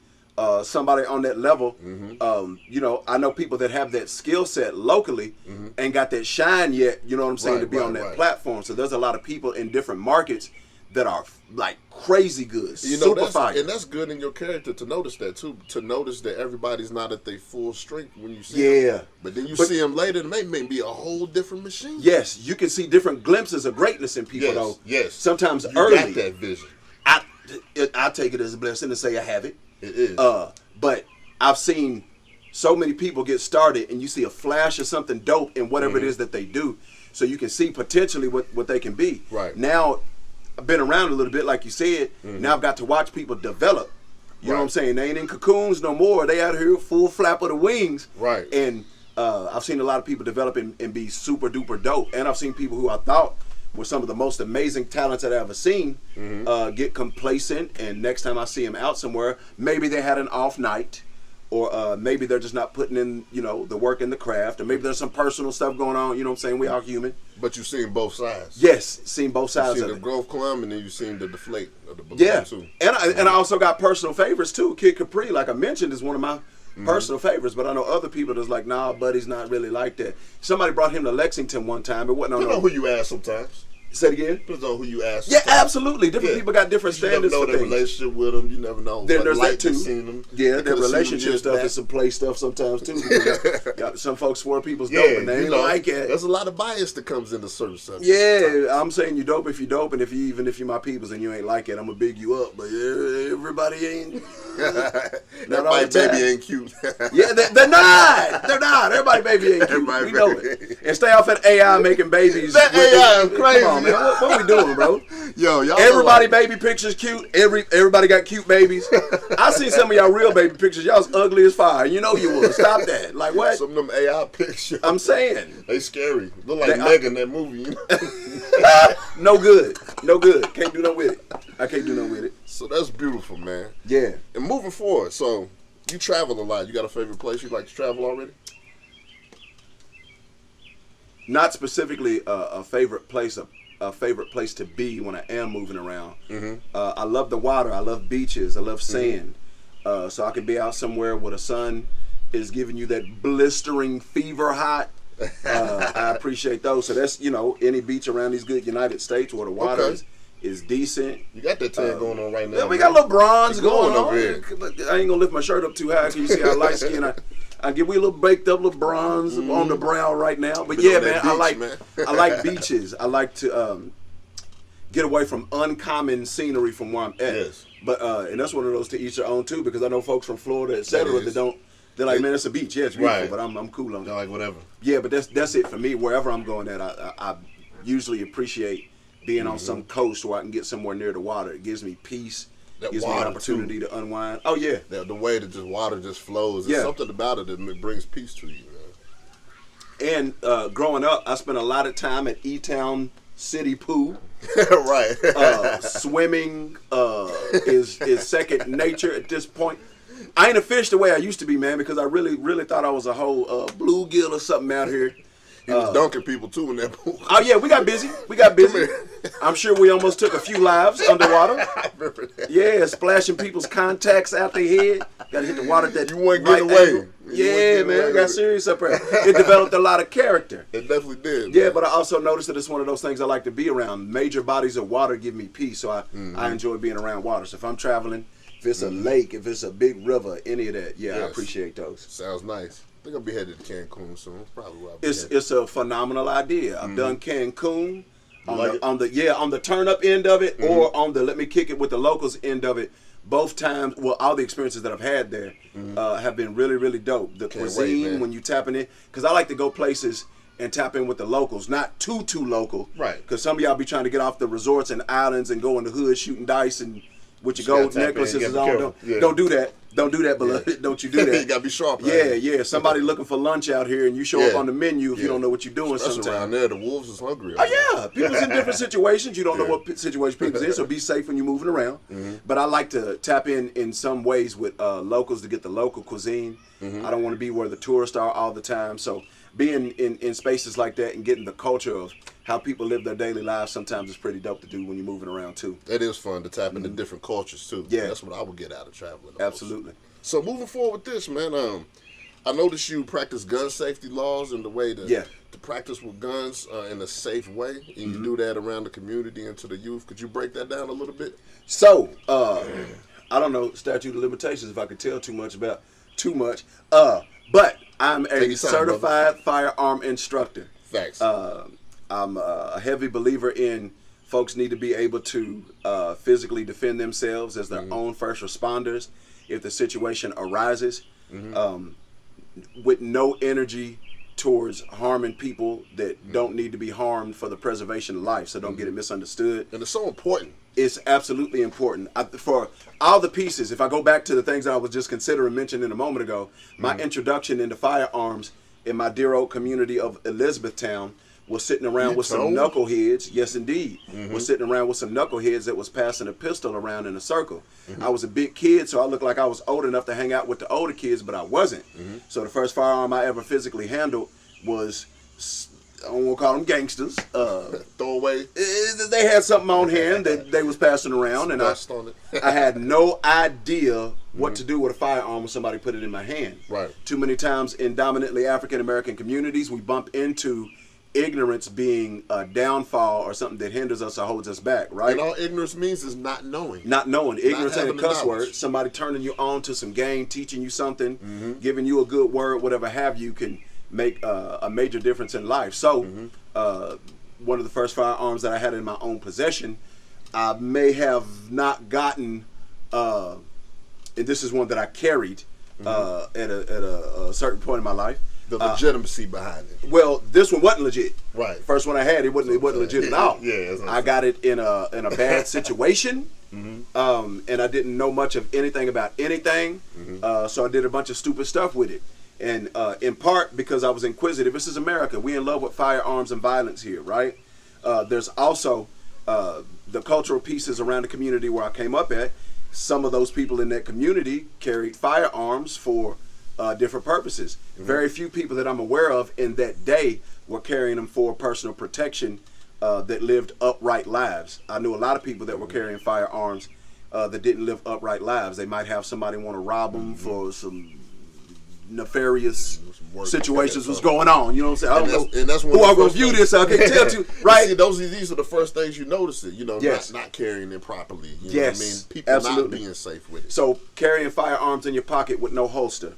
somebody on that level. You know, I know people that have that skill set locally, ain't got that shine yet. You know what I'm saying, to be on that platform. So there's a lot of people in different markets that are like crazy good, You know, super fire. and that's good in your character to notice that too. To notice that everybody's not at their full strength when you see them. But then you see them later, and they may be a whole different machine. Yes, you can see different glimpses of greatness in people, though. Yes. Sometimes you early. got that vision. I take it as a blessing to say I have it. It is. But I've seen so many people get started, and you see a flash of something dope in whatever it is that they do, so you can see potentially what they can be. Right. Now, I've been around a little bit, like you said. Now I've got to watch people develop. You know what I'm saying? They ain't in cocoons no more. They out here full flap of the wings. Right. And I've seen a lot of people develop and be super duper dope. And I've seen people who I thought were some of the most amazing talents that I've ever seen get complacent. And next time I see them out somewhere, maybe they had an off night. Or maybe they're just not putting in, you know, the work in the craft. Or maybe there's some personal stuff going on. You know what I'm saying? We are human. But you've seen both sides. Yes, seen both sides You've of seen it. the growth climb, and then you've seen the deflate of the balloon too. And I also got personal favorites too. Kid Capri, like I mentioned, is one of my personal favorites. But I know other people that's like, nah, Buddy's not really like that. Somebody brought him to Lexington one time. It wasn't on. Depends on who you ask sometimes. Say it again. Depends on who you ask. Yeah, sometimes. absolutely. Different people got different standards You for never know things. their relationship with them. You never know. Then what there's light that too. you've seen them. Yeah, their You relationship could've seen them stuff years is some play stuff sometimes too. Got some folks swear people's dope and they you ain't know, like it. There's a lot of bias that comes into certain subjects. Yeah, I'm saying you dope if you dope, and even if you my peoples and you ain't like it, I'm gonna big you up. But everybody ain't. Everybody baby ain't cute. Yeah, they're not. They're not. Everybody baby ain't cute. Everybody We know baby. it. And stay off that AI making babies. That AI is crazy. Come on, man. What we doing, bro? Yo, y'all. Everybody baby pictures cute. Everybody got cute babies. I seen some of y'all real baby pictures. Y'all's ugly as fire. You know you was. Stop that. Like what? Some of them AI pictures. I'm saying. They scary. Look like Megan that movie. You know? No good. No good. Can't do no with it. I can't do no with it. So that's beautiful, man. Yeah. And moving forward, so you travel a lot. You got a favorite place you like to travel already? Not specifically a favorite place. A favorite place to be when I am moving around. I love the water. I love beaches. I love sand. So I can be out somewhere where the sun is giving you that blistering fever hot. I appreciate those. So that's, you know, any beach around these good United States where the water is decent. You got that tan going on right now. Yeah, we got a little bronze going on. over here. I ain't gonna lift my shirt up too high because you see how light skin I get. We a little baked up, little bronze on the brow right now. But yeah, man, I like beaches. I like to get away from uncommon scenery from where I'm at. Yes. But and that's one of those to each their own too, because I know folks from Florida, etc. that don't. They're like, man, it's a beach. Yeah, it's beautiful, but I'm cool on They're like whatever. Yeah, but that's it for me. Wherever I'm going at, I usually appreciate being on some coast where I can get somewhere near the water. It gives me peace. That Gives me an opportunity to unwind. Oh yeah. The way that just water just flows. There's something about it that brings peace to you, man. And growing up, I spent a lot of time at E-Town City Pool. Right. Swimming is second nature at this point. I ain't a fish the way I used to be, man, because I really thought I was a whole bluegill or something out here. He was dunking people too in that pool. Oh yeah, we got busy. I'm sure we almost took a few lives underwater. I remember that. Yeah, splashing people's contacts out their head. Got to hit the water that You wouldn't right get away. angle. Yeah, man, it got serious up there. It developed a lot of character. It definitely did. Yeah, man. but I also noticed that it's one of those things I like to be around. Major bodies of water give me peace, so I enjoy being around water. So if I'm traveling, if it's a lake, if it's a big river, any of that, I appreciate those. Sounds nice. I think I'll be headed to Cancun soon. Probably where I'll be It's a phenomenal idea. I've done Cancun on like the turn up end of it, or on the let me kick it with the locals end of it. Both times, well, all the experiences that I've had there have been really, really dope. The cuisine, when you tapping in, because I like to go places and tap in with the locals, not too local, right? Because some of y'all be trying to get off the resorts and islands and go in the hood shooting dice and with your gold necklaces on. Don't do that. Don't do that, beloved. Yeah. Don't you do that. You gotta be sharp. Yeah. Somebody looking for lunch out here, and you show up on the menu if you don't know what you're doing. Especially sometimes around there, the wolves is hungry. Oh yeah, people's in different situations. You don't know what situation people's in, so be safe when you're moving around. But I like to tap in some ways with locals to get the local cuisine. I don't want to be where the tourists are all the time. So being in spaces like that and getting the culture of how people live their daily lives sometimes is pretty dope to do when you're moving around too. It is fun to tap into different cultures too. Yeah, that's what I would get out of traveling. Absolutely. So moving forward with this, man, I noticed you practice gun safety laws and the way to practice with guns in a safe way. And you do that around the community and to the youth. Could you break that down a little bit? So, I don't know statute of limitations if I could tell too much about too much. But I'm a certified firearm instructor. Thanks. I'm a heavy believer in folks need to be able to physically defend themselves as their own first responders if the situation arises, with no energy towards harming people that don't need to be harmed for the preservation of life. So don't get it misunderstood. And it's so important. It's absolutely important. For all the pieces, if I go back to the things I was just considering mentioning a moment ago, my introduction into firearms in my dear old community of Elizabethtown was sitting around with some knuckleheads. Yes, indeed. Was sitting around with some knuckleheads that was passing a pistol around in a circle. I was a big kid, so I looked like I was old enough to hang out with the older kids, but I wasn't. So the first firearm I ever physically handled was, I don't want to call them gangsters. Throwaway. They had something on hand that they was passing around, and I had no idea what to do with a firearm when somebody put it in my hand. Right. Too many times in dominantly African American communities, we bump into ignorance being a downfall or something that hinders us or holds us back, right? And all ignorance means is not knowing. Not knowing. Ignorance ain't a cuss word. Somebody turning you on to some game, teaching you something, giving you a good word, whatever have you, can make a major difference in life. So one of the first firearms that I had in my own possession, I may have not gotten, and this is one that I carried at a certain point in my life. The legitimacy behind it. Well, this one wasn't legit. Right. First one I had, it wasn't legit at all. Yeah. I got it in a bad situation, and I didn't know much of anything about anything, so I did a bunch of stupid stuff with it. And in part because I was inquisitive. This is America. We in love with firearms and violence here, right? There's also the cultural pieces around the community where I came up at. Some of those people in that community carried firearms for different purposes. Very few people that I'm aware of in that day were carrying them for personal protection that lived upright lives. I knew a lot of people that were carrying firearms that didn't live upright lives. They might have somebody want to rob them for some nefarious situations was going on. You know what I'm saying? I don't know who I'm going to view this. I can't tell you. Right? See, these are the first things you notice it. You know, not carrying it properly. You know what I mean? People not being safe with it. So carrying firearms in your pocket with no holster.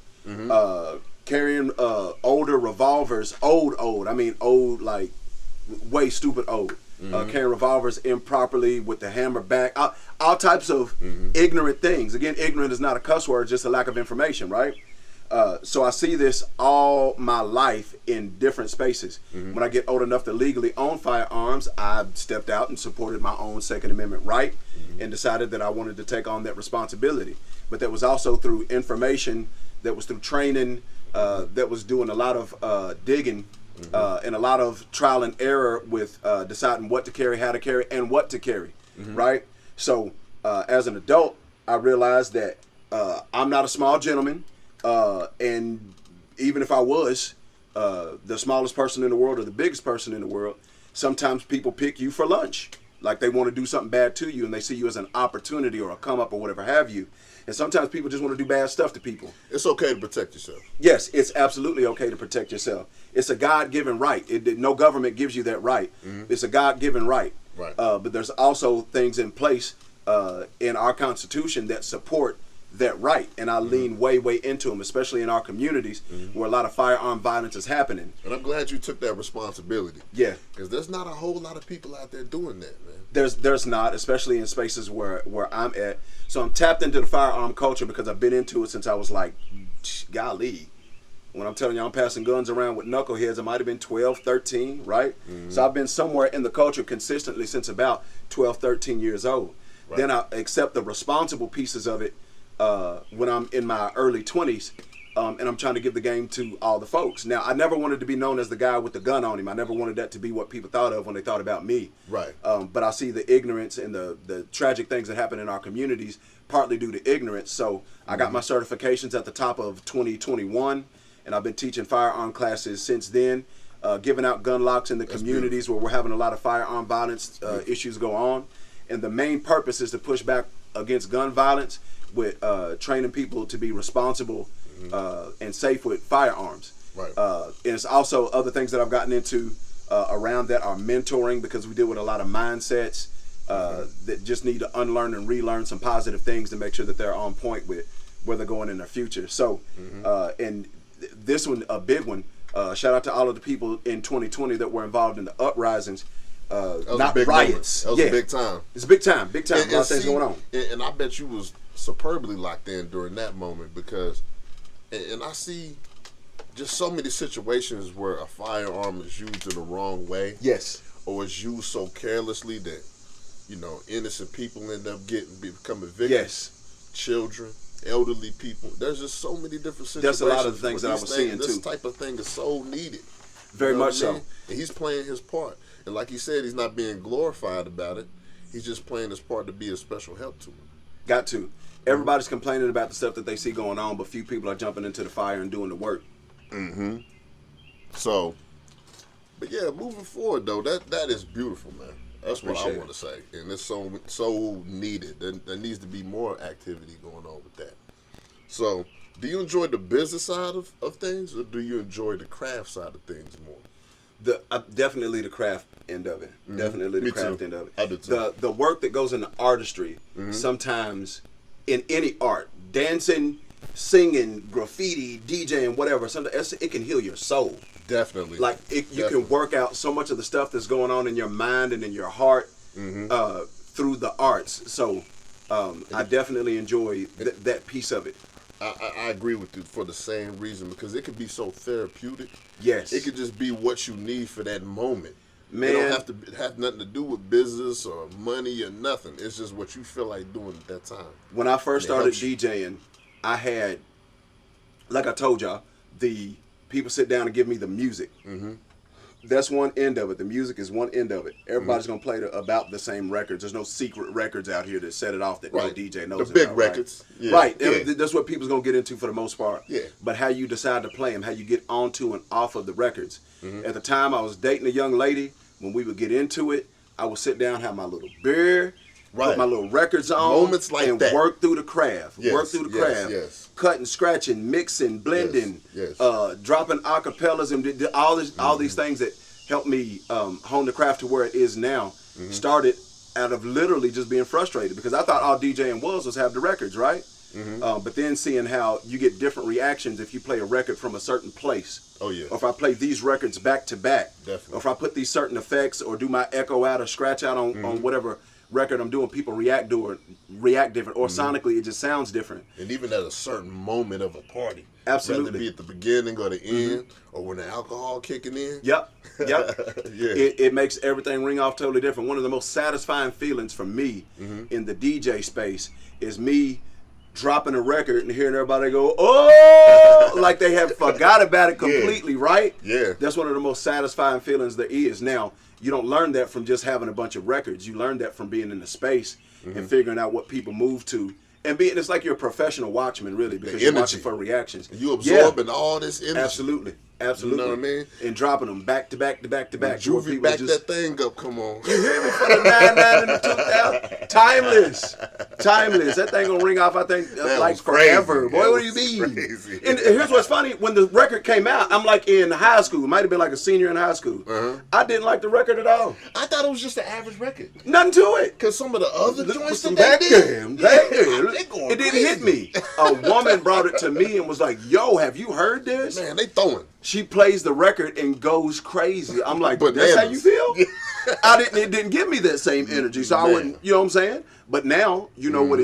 Carrying older revolvers, old, I mean old, like way stupid old. Carrying revolvers improperly with the hammer back, all types of ignorant things. Again, ignorant is not a cuss word, just a lack of information, right? So I see this all my life in different spaces. When I get old enough to legally own firearms, I stepped out and supported my own Second Amendment right and decided that I wanted to take on that responsibility. But that was also through information, that was through training, that was doing a lot of digging and a lot of trial and error with deciding what to carry, how to carry, and what to carry, right? So as an adult, I realized that I'm not a small gentleman, and even if I was the smallest person in the world or the biggest person in the world, sometimes people pick you for lunch. Like they want to do something bad to you and they see you as an opportunity or a come up or whatever have you. And sometimes people just want to do bad stuff to people. It's okay to protect yourself. Yes, it's absolutely okay to protect yourself. It's a God-given right. No government gives you that right. It's a God-given right. Right. But there's also things in place in our Constitution that support that right. And I lean way into them, especially in our communities where a lot of firearm violence is happening. And I'm glad you took that responsibility. Yeah. Because there's not a whole lot of people out there doing that, man. There's not, especially in spaces where I'm at. So I'm tapped into the firearm culture because I've been into it since I was like, golly. When I'm telling you I'm passing guns around with knuckleheads, I might have been 12, 13, right? So I've been somewhere in the culture consistently since about 12, 13 years old. Right. Then I accept the responsible pieces of it when I'm in my early 20s, and I'm trying to give the game to all the folks. Now, I never wanted to be known as the guy with the gun on him. I never wanted that to be what people thought of when they thought about me. Right. But I see the ignorance and the tragic things that happen in our communities, partly due to ignorance. So I got my certifications at the top of 2021, and I've been teaching firearm classes since then, giving out gun locks in the communities where we're having a lot of firearm violence issues go on. And the main purpose is to push back against gun violence with training people to be responsible and safe with firearms. Right. And it's also other things that I've gotten into around that are mentoring, because we deal with a lot of mindsets that just need to unlearn and relearn some positive things to make sure that they're on point with where they're going in their future. So, and this one, a big one, shout out to all of the people in 2020 that were involved in the uprisings. Not riots. That was a big time. It's a big time. Big time. And, a lot of things going on. And I bet you was superbly locked in during that moment, because, and I see just so many situations where a firearm is used in the wrong way. Yes. Or is used so carelessly that, you know, innocent people end up becoming victims. Yes. Children, elderly people. There's just so many different situations. That's a lot of the things that I was seeing too. This type of thing is so needed. Very much so. And he's playing his part. And like he said, he's not being glorified about it. He's just playing his part to be a special help to him. Got to. Everybody's complaining about the stuff that they see going on, but few people are jumping into the fire and doing the work. So, but yeah, moving forward though, that is beautiful, man. That's what I want to say, and it's so needed. There needs to be more activity going on with that. So, do you enjoy the business side of things, or do you enjoy the craft side of things more? Definitely the craft end of it. Definitely the craft end of it. I do too. The work that goes into artistry, sometimes in any art, dancing, singing, graffiti, DJing, whatever, sometimes it can heal your soul. Definitely. Like you can work out so much of the stuff that's going on in your mind and in your heart through the arts. So I definitely enjoy that piece of it. I agree with you for the same reason, because it could be so therapeutic. Yes. It could just be what you need for that moment. Man. It don't have to have nothing to do with business or money or nothing. It's just what you feel like doing at that time. When I first started DJing, I had, like I told y'all, the people sit down and give me the music. That's one end of it. The music is one end of it. Everybody's gonna play about the same records. There's no secret records out here that set it off that no DJ knows the big about, records. Right? Yeah. Right. Yeah. That's what people's gonna get into for the most part. Yeah. But how you decide to play them, how you get onto and off of the records. At the time, I was dating a young lady. When we would get into it, I would sit down, have my little beer, put my little records on, moments like and that. work through the craft. Yes, Work through the craft. yes. Cutting, scratching, mixing, blending, dropping acapellas, and did all these things that helped me hone the craft to where it is now. Started out of literally just being frustrated, because I thought all DJing was have the records, right? But then seeing how you get different reactions if you play a record from a certain place. Oh yeah. Or if I play these records back to back. Definitely. Or if I put these certain effects or do my echo out or scratch out on whatever record I'm doing, people react different, or sonically it just sounds different. And even at a certain moment of a party. Absolutely. Whether it be at the beginning or the end, or when the alcohol kicking in. Yep. Yeah. It makes everything ring off totally different. One of the most satisfying feelings for me in the DJ space is me dropping a record and hearing everybody go, oh, like they have forgot about it completely, right? Yeah. That's one of the most satisfying feelings there is. Now, you don't learn that from just having a bunch of records. You learn that from being in the space and figuring out what people move to And it's like you're a professional watchman, really, because you're watching for reactions. You absorbing all this energy. Absolutely. Absolutely. You know what I mean? And dropping them back to back to back to back. Juvie back that thing up, come on. You hear me? For the 99 and the 2000. Timeless. Timeless. That thing gonna ring off, I think, like forever. Boy, what do you mean? Crazy. And here's what's funny. When the record came out, I'm like in high school. It might have been like a senior in high school. I didn't like the record at all. I thought it was just an average record. Nothing to it. Because some of the other joints that back they there, did, it didn't hit me. A woman brought it to me and was like, yo, have you heard this? Man, they throwing. She plays the record and goes crazy. I'm like, Bananas. that's how you feel? It didn't give me that same energy, so I wouldn't, you know what I'm saying? But now, you know what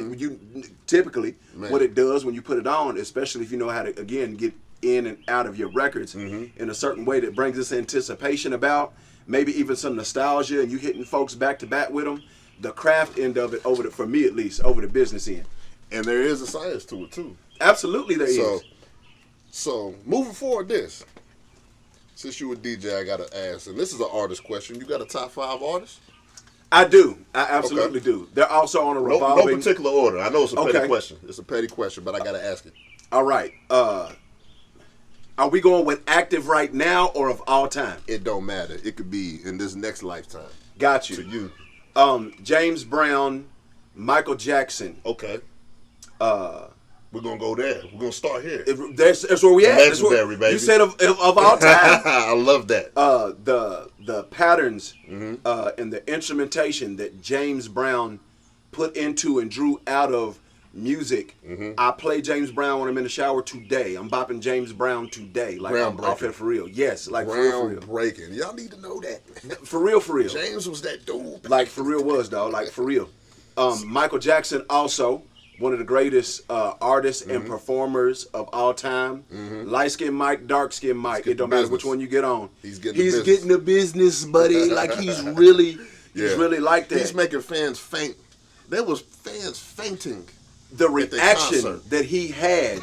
typically what it does when you put it on, especially if you know how to, again, get in and out of your records in a certain way that brings this anticipation about, maybe even some nostalgia, and you hitting folks back to back with them, the craft end of it, for me at least, over the business end. And there is a science to it, too. Absolutely there is. So, moving forward since you a DJ, I got to ask, and this is an artist question, you got a top 5 artist? I do. I absolutely do. They're also on a revolving... No particular order. I know it's a petty question. It's a petty question, but I got to ask it. All right. Are we going with active right now or of all time? It don't matter. It could be in this next lifetime. Got you. To you. James Brown, Michael Jackson. Okay. We're going to go there. We're going to start here. That's where we at. Legendary, baby. You said of all time. I love that. The patterns and the instrumentation that James Brown put into and drew out of music. I play James Brown when I'm in the shower today. I'm bopping James Brown today. Like, I'm off it for real. Yes, like for real. Breaking. Y'all need to know that. For real, for real. James was that dude. Like, for real was, dog. Like, for real. Michael Jackson also, one of the greatest artists and performers of all time. Light-skinned Mike, dark-skinned Mike. It don't matter which one you get on. He's getting the business, buddy. Like, he's really like that. He's making fans faint. There was fans fainting. The reaction that he had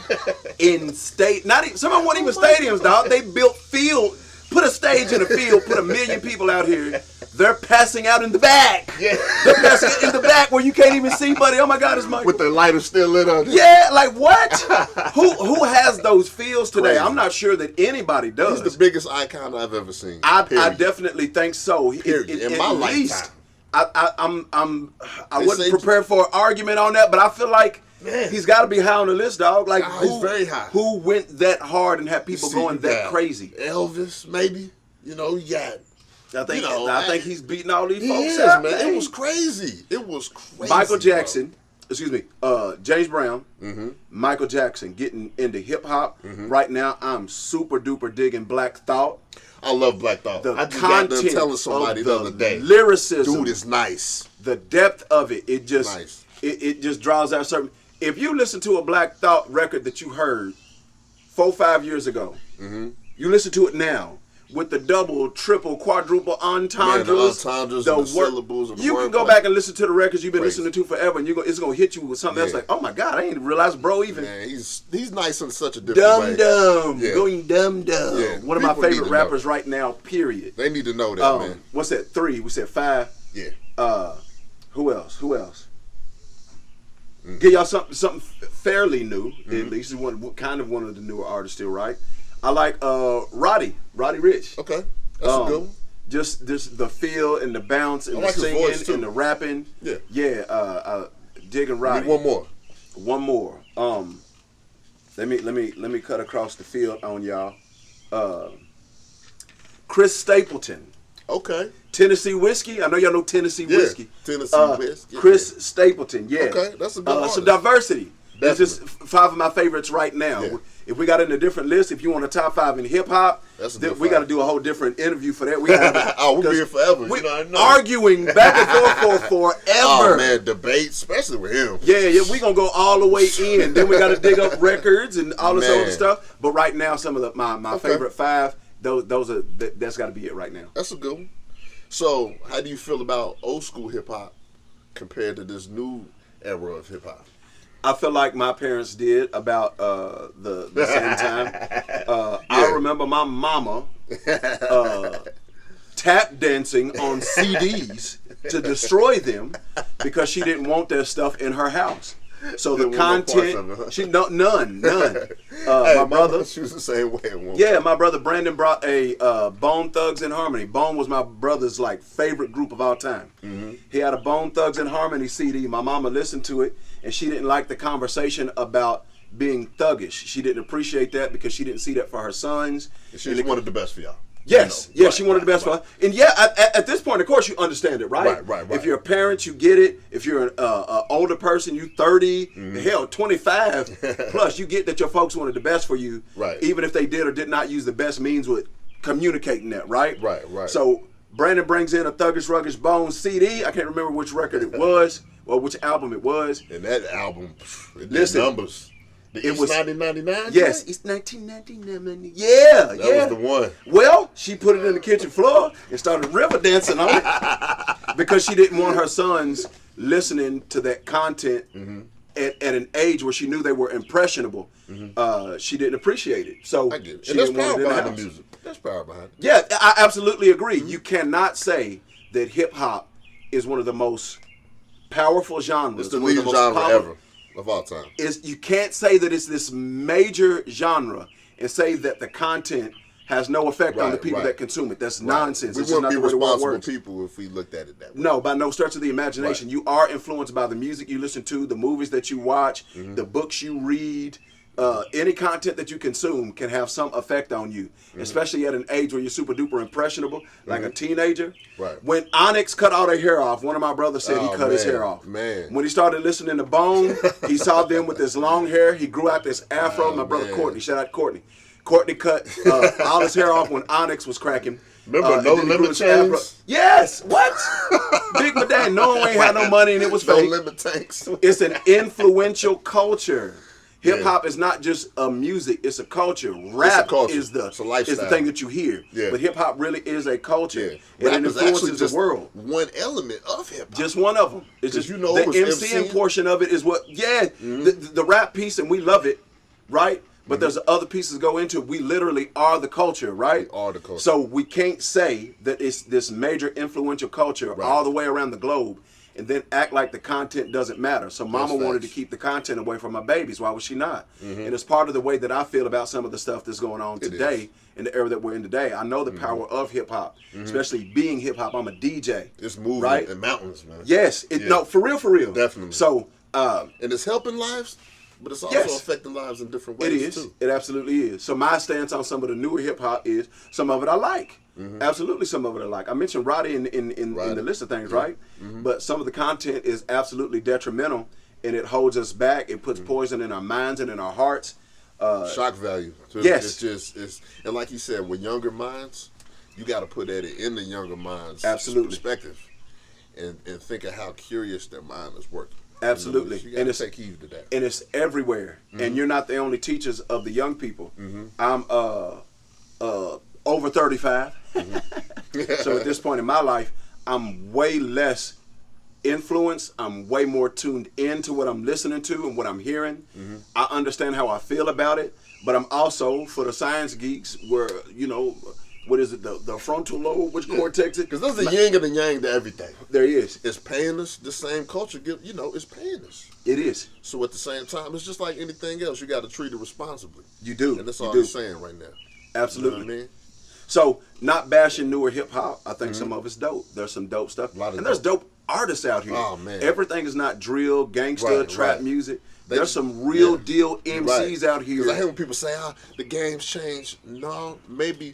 in someone wasn't even stadiums, dog. They built field, put a stage in a field, put 1 million people out here. They're passing out in the back. Yeah. They're passing in the back where you can't even see, buddy. Oh my God, it's Michael. With the lighter still lit on. Yeah, like what? Who has those feels today? Crazy. I'm not sure that anybody does. He's the biggest icon I've ever seen. I definitely think so. In my lifetime. I wasn't prepared for an argument on that, but I feel like he's got to be high on the list, dog. Like he's very high. Who went that hard and had people going that crazy? Elvis, maybe. You know, I think he's beating all these folks out, out, man. It was crazy. It was crazy. Michael Jackson, James Brown, Michael Jackson getting into hip hop. Right now, I'm super duper digging Black Thought. I love Black Thought. The content telling somebody the other day. Lyricism. Dude is nice. The depth of it. It just it just draws out certain. If you listen to a Black Thought record that you heard 4-5 years ago, you listen to it now with the double, triple, quadruple entendres, the syllables, and the you can go back and listen to the records you've been listening to forever, and it's gonna hit you with something else. Like, oh my God, I ain't realized, bro. Even he's nice in such a different way. Going dumb. Yeah. One of my favorite rappers right now. Period. They need to know that, man. What's that? 3. We said 5. Yeah. Who else? Give y'all something fairly new. At least one of the newer artists still, right? I like Roddy Ricch. Okay, that's a good one. Just the feel and the bounce and the singing and the rapping. Yeah. Digging Roddy. One more. Let me cut across the field on y'all. Chris Stapleton. Okay. Tennessee Whiskey. I know y'all know Tennessee Whiskey. Tennessee Whiskey. Chris Stapleton. Yeah. Okay, that's a good one. Some diversity. It's just 5 of my favorites right now. Yeah. If we got it in a different list, if you want a top 5 in hip hop, we got to do a whole different interview for that. We'll be here forever. We're arguing back and forth for forever. Oh man, debate, especially with him. Yeah, we gonna go all the way in. Then we got to dig up records and all this other stuff. But right now, some of my favorite 5, that's got to be it right now. That's a good one. So, how do you feel about old school hip hop compared to this new era of hip hop? I feel like my parents did about the same time. I remember my mama tap dancing on CDs to destroy them because she didn't want their stuff in her house. So the There wasn't no parts content, of it, huh? none. Hey, My brother, she was the same way at one yeah, my brother Brandon brought a Bone Thugs-N-Harmony. Bone was my brother's like favorite group of all time. He had a Bone Thugs-N-Harmony CD. My mama listened to it, and she didn't like the conversation about being thuggish. She didn't appreciate that because she didn't see that for her sons. And she just wanted the best for y'all. Yes, You know, she wanted the best for her. And yeah, at this point, of course, you understand it, right? Right. If you're a parent, you get it. If you're an older person, you 30, hell, 25 plus, you get that your folks wanted the best for you, Right. even if they did or did not use the best means with communicating that, right? Right. So Brandon brings in a Thuggish Ruggish Bones CD. I can't remember which record it was or which album it was. And that album, it did Listen, numbers. It was 1999. Yes, it's 1999. Yeah, That was the one. Well, she put it in the kitchen floor and started river dancing on it because she didn't want her sons listening to that content at an age where she knew they were impressionable. She didn't appreciate it. So I get it. she And there's didn't want power it in the behind house. the music. There's power behind it. Yeah, I absolutely agree. You cannot say that hip hop is one of the most powerful genres. It's the one of leading most genre powerful- ever of all time. You can't say that it's this major genre and say that the content has no effect on the Right, people right. that consume it. That's nonsense. We It's just wouldn't not be the way the world responsible works. people if we looked at it that way. No, by no stretch of the imagination. Right. You are influenced by the music you listen to, the movies that you watch, the books you read. Any content that you consume can have some effect on you, especially at an age where you're super duper impressionable, like a teenager. Right. When Onyx cut all their hair off, one of my brothers said he Oh, cut his man, hair off. man. When he started listening to Bone, he saw them with this long hair. He grew out this afro. Oh, my brother man. Courtney, shout out Courtney. Courtney cut all his hair off when Onyx was cracking. Remember and No then he grew Limit his afro. Chains? Yes. What? Big Madame. No one ain't had no money and it was No fake. Limit Tanks. It's an influential culture. Hip hop Yeah. is not just a music; it's a culture. Rap culture. is the It's a lifestyle. is the thing that you hear. Yeah. But hip hop really is a culture, Yeah. Rap and it is actually influences just the world. one element of hip hop. Just one of them. It's 'Cause just you know the it was MCing MCing. portion of it is what. Yeah, the rap piece, and we love it, right? But there's other pieces go into it. We literally are the culture, right? We are the culture. So we can't say that it's this major influential culture all the way around the globe and then act like the content doesn't matter. So mama wanted to facts. keep the content away from my babies. Why would she not? And it's part of the way that I feel about some of the stuff that's going on today in the era that we're in today. I know the power of hip hop, especially being hip hop. I'm a DJ. It's moving right? in mountains, man. Yes, Yeah. no, for real. Definitely. So And it's helping lives, but it's also Yes. affecting lives in different it ways is. too. It absolutely is. So my stance on some of the newer hip hop is some of it I like. Absolutely, some of it I like. I mentioned Roddy in the list of things, right? But some of the content is absolutely detrimental, and it holds us back. It puts poison in our minds and in our hearts. Shock value. So Yes. and like you said, with younger minds, you got to put that in the younger minds' Absolutely. perspective, and think of how curious their mind is working. Absolutely. You And got to it's- take heed to that. And it's everywhere. And you're not the only teachers of the young people. I'm over 35. So at this point in my life, I'm way less influenced. I'm way more tuned into what I'm listening to and what I'm hearing. I understand how I feel about it, but I'm also, for the science geeks, where, what is it, the frontal lobe, which cortex it? Because there's a yin and a yang to everything. There is. It's paying us the same culture. It's paying us. It is. So at the same time, it's just like anything else. You got to treat it responsibly. You do. And that's You all do. I'm saying right now. Absolutely. You know what I mean? So, not bashing newer hip hop, I think some of it's dope. There's some dope stuff. Lot of And there's dope artists out here. Oh, man. Everything is not drill, gangster, Right, trap right. music. They- There's some real yeah. deal You're MCs right. out here. Because I hear when people say, the game's changed. No, maybe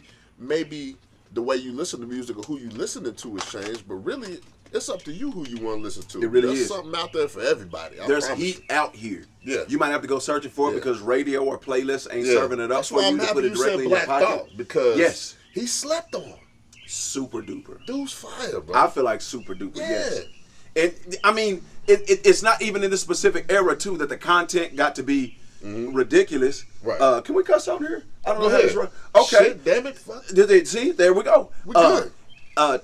the way you listen to music or who you listening to has changed, but really, it's up to you who you want to listen to. It really There's is. something out there for everybody. I There's promise heat you. out here. Yeah. You might have to go searching for it Yeah. because radio or playlists ain't Yeah. serving it up That's for why you I'm to happy put it you directly said in your Black pocket. Thought, because Yes. he slept on. Super duper. Dude's fire, bro. I feel like super duper, Yeah. yes. And I mean, it's not even in this specific era too that the content got to be ridiculous. Right. Can we cuss on here? I don't Go know how this ahead. Okay. Shit, damn it. Fuck. Did they see? There we go. We good.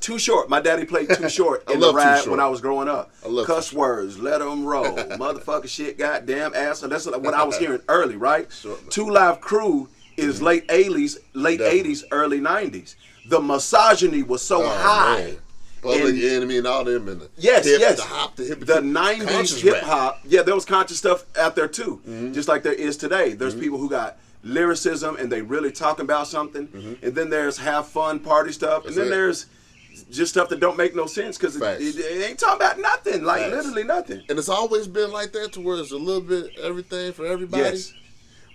Too Short. My daddy played Too Short I in the love Too ride Short. when I was growing up. I love Cuss Too words, let them roll, motherfucker shit, goddamn ass. So that's what I was hearing early, right? Sure, man. Two Live Crew is late 80s, Definitely. early 90s. The misogyny was so high. Man. Public Enemy and all them and the yes, the hop, the hip, the 90s hip hop. Yeah, there was conscious stuff out there too, just like there is today. There's people who got lyricism and they really talking about something, and then there's have fun party stuff, and then there's just stuff that don't make no sense because it ain't talking about nothing, like literally nothing. And it's always been like that to where it's a little bit everything for everybody. Yes.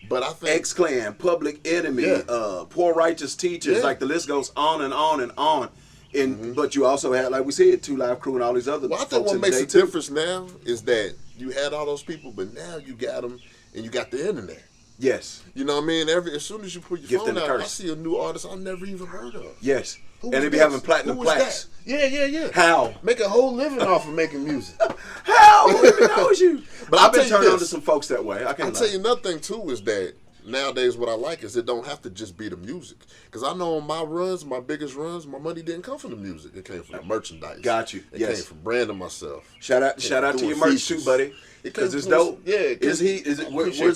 But I think X-Clan, Public Enemy, Poor Righteous Teachers, like the list goes on and on and on. And but you also had, like we said, 2 Live Crew and all these other. Well, I think what makes a difference now is that you had all those people, but now you got them, and you got the internet. Yes. You know what I mean? As soon as you put your phone out, I see a new artist I never even heard of. Yes. And they be having platinum plaques. Yeah. How? Make a whole living off of making music. How? Who knows you? But I've been turned on to some folks that way. I'll tell you another thing too is that nowadays what I like is it don't have to just be the music. Because I know on my runs, my biggest runs, my money didn't come from the music. It came from the merchandise. Got you. It came from branding myself. Shout out to your merch too, buddy. Because it's dope. Yeah. Where's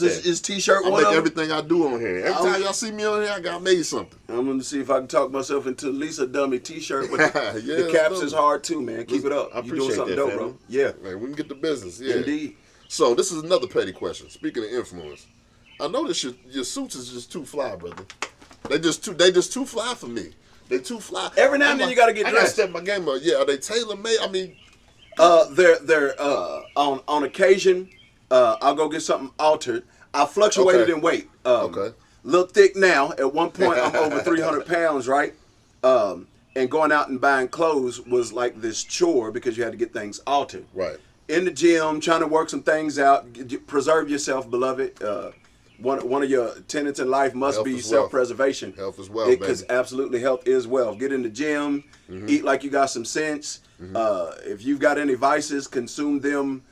his t-shirt? I make everything I do on here. Every time y'all see me on here, I got made something. I'm going to see if I can talk myself into at least a dummy t-shirt. But the caps is hard too, man. Keep it up. I appreciate something that, dope, family. bro. Yeah. Man, we can get the business. Yeah. Indeed. So this is another petty question. Speaking of influence, I notice your suits is just too fly, brother. They just too fly for me. They too fly. Every now and then you gotta get dressed. I gotta step my game up. Yeah, are they tailor made? I mean, they're on occasion. I'll go get something altered. I fluctuated in weight. Little thick now. At one point, I'm over 300 pounds, right? And going out and buying clothes was like this chore because you had to get things altered. Right. In the gym, trying to work some things out. Preserve yourself, beloved. One of your tenets in life must be self-preservation. Health is wealth, because absolutely health is wealth. Get in the gym, eat like you got some sense. If you've got any vices, consume them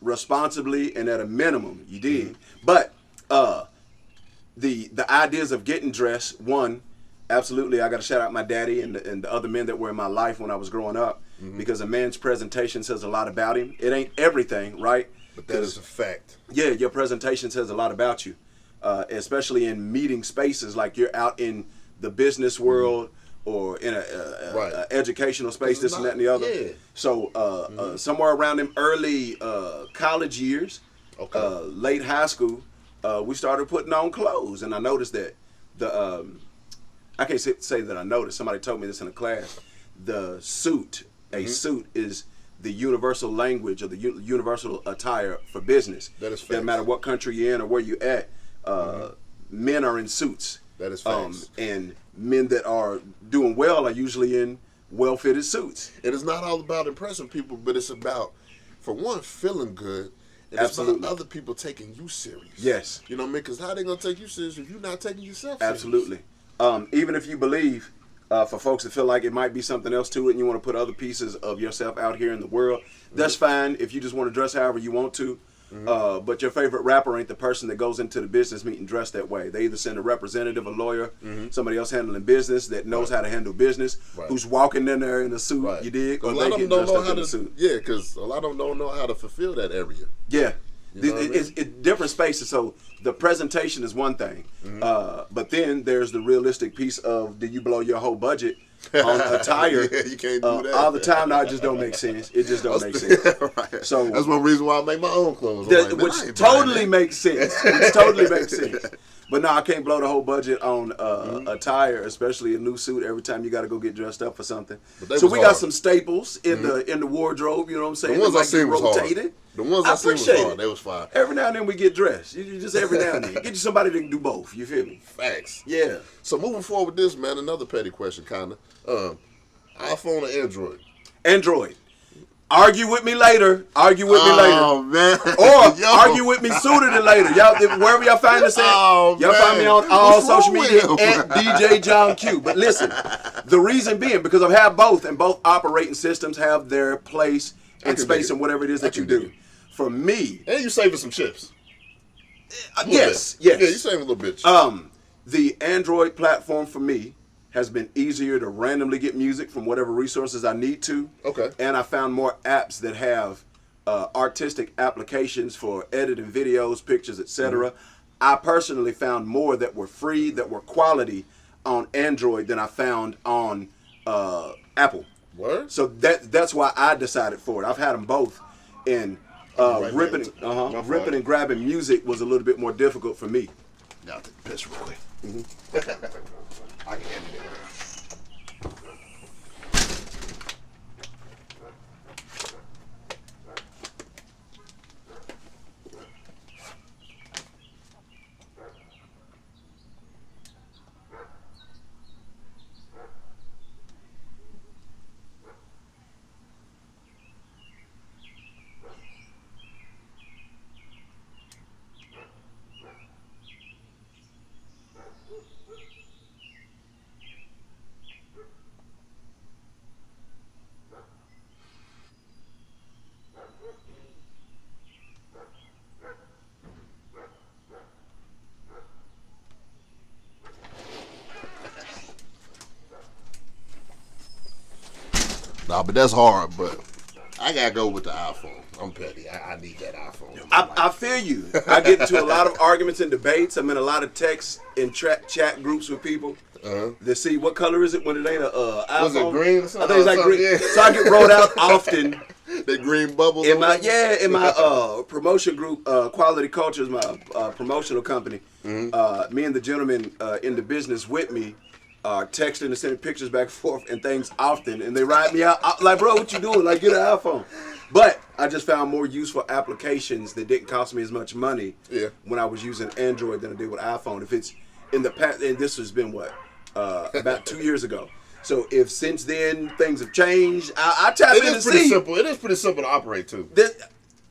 responsibly and at a minimum. You did. But the ideas of getting dressed, one, absolutely, I got to shout out my daddy and the other men that were in my life when I was growing up, because a man's presentation says a lot about him. It ain't everything, right? But that is a fact. Yeah, your presentation says a lot about you, especially in meeting spaces like you're out in the business world or in a educational space, this and that and the other. Yeah. So somewhere around them early college years, late high school, we started putting on clothes, and I noticed that I can't say that I noticed. Somebody told me this in a class. The suit, a suit is the universal language or the universal attire for business. That is facts. Doesn't matter what country you're in or where you're at. Men are in suits. That is facts. And men that are doing well are usually in well-fitted suits. It is not all about impressing people, but it's about, for one, feeling good. And Absolutely. It's about other people taking you serious. Yes. You know what I mean? Because how they going to take you serious if you're not taking yourself serious? Absolutely. Even if you believe, for folks that feel like it might be something else to it and you want to put other pieces of yourself out here in the world, that's fine if you just want to dress however you want to. But your favorite rapper ain't the person that goes into the business meeting dressed that way. They either send a representative, a lawyer, somebody else handling business that knows how to handle business, who's walking in there in a suit, you dig? Or they get dressed up in a suit. Yeah, because a lot of them don't know how to fulfill that area. Yeah. It's different spaces, so the presentation is one thing, but then there's the realistic piece of, do you blow your whole budget on attire? You can't do that all the time. No, it just don't make sense. It just don't make sense. Right. So that's one reason why I make my own clothes. Which totally makes sense. Which totally makes sense. But no, I can't blow the whole budget on attire, especially a new suit. Every time you got to go get dressed up for something. So we got some staples in the wardrobe. You know what I'm saying? The ones I seen was rotated. hard. The ones I seen was hard. They was fine. Every now and then we get dressed. You just every now and then get you somebody that can do both. You feel me? Facts. Yeah. So moving forward with this, man, another petty question, kinda. iPhone or Android? Android. Argue with me later. Argue with me later. Oh, man. Or argue with me sooner than later. Y'all, wherever y'all find us at, y'all find me on all social media at DJ John Q. But listen, the reason being, because I've had both, and both operating systems have their place and space and whatever it is that you do. For me. And you saving some chips. Yes. Yeah, you saving a little bit. The Android platform for me has been easier to randomly get music from whatever resources I need to. Okay. And I found more apps that have artistic applications for editing videos, pictures, etc. I personally found more that were free, that were quality on Android than I found on Apple. Word? So that's why I decided for it. I've had them both, and ripping and grabbing music was a little bit more difficult for me. Now I'll take a piss real quick. I can handle it. Nah, but that's hard, but I gotta go with the iPhone. I'm petty. I need that iPhone. I feel you. I get into a lot of arguments and debates. I'm in a lot of texts and chat groups with people. To see what color is it when it ain't a iPhone. Was it green or something? I think it's like green. Yeah. So I get rolled out often. The green bubbles. In my promotion group, Quality Culture is my promotional company. Me and the gentleman in the business with me are texting and sending pictures back and forth and things often, and they write me out like, bro, what you doing? Like, get an iPhone. But I just found more useful applications that didn't cost me as much money when I was using Android than I did with iPhone. If it's in the past, and this has been about 2 years ago. So if since then things have changed, I tap in and see. Simple. It is pretty simple to operate too.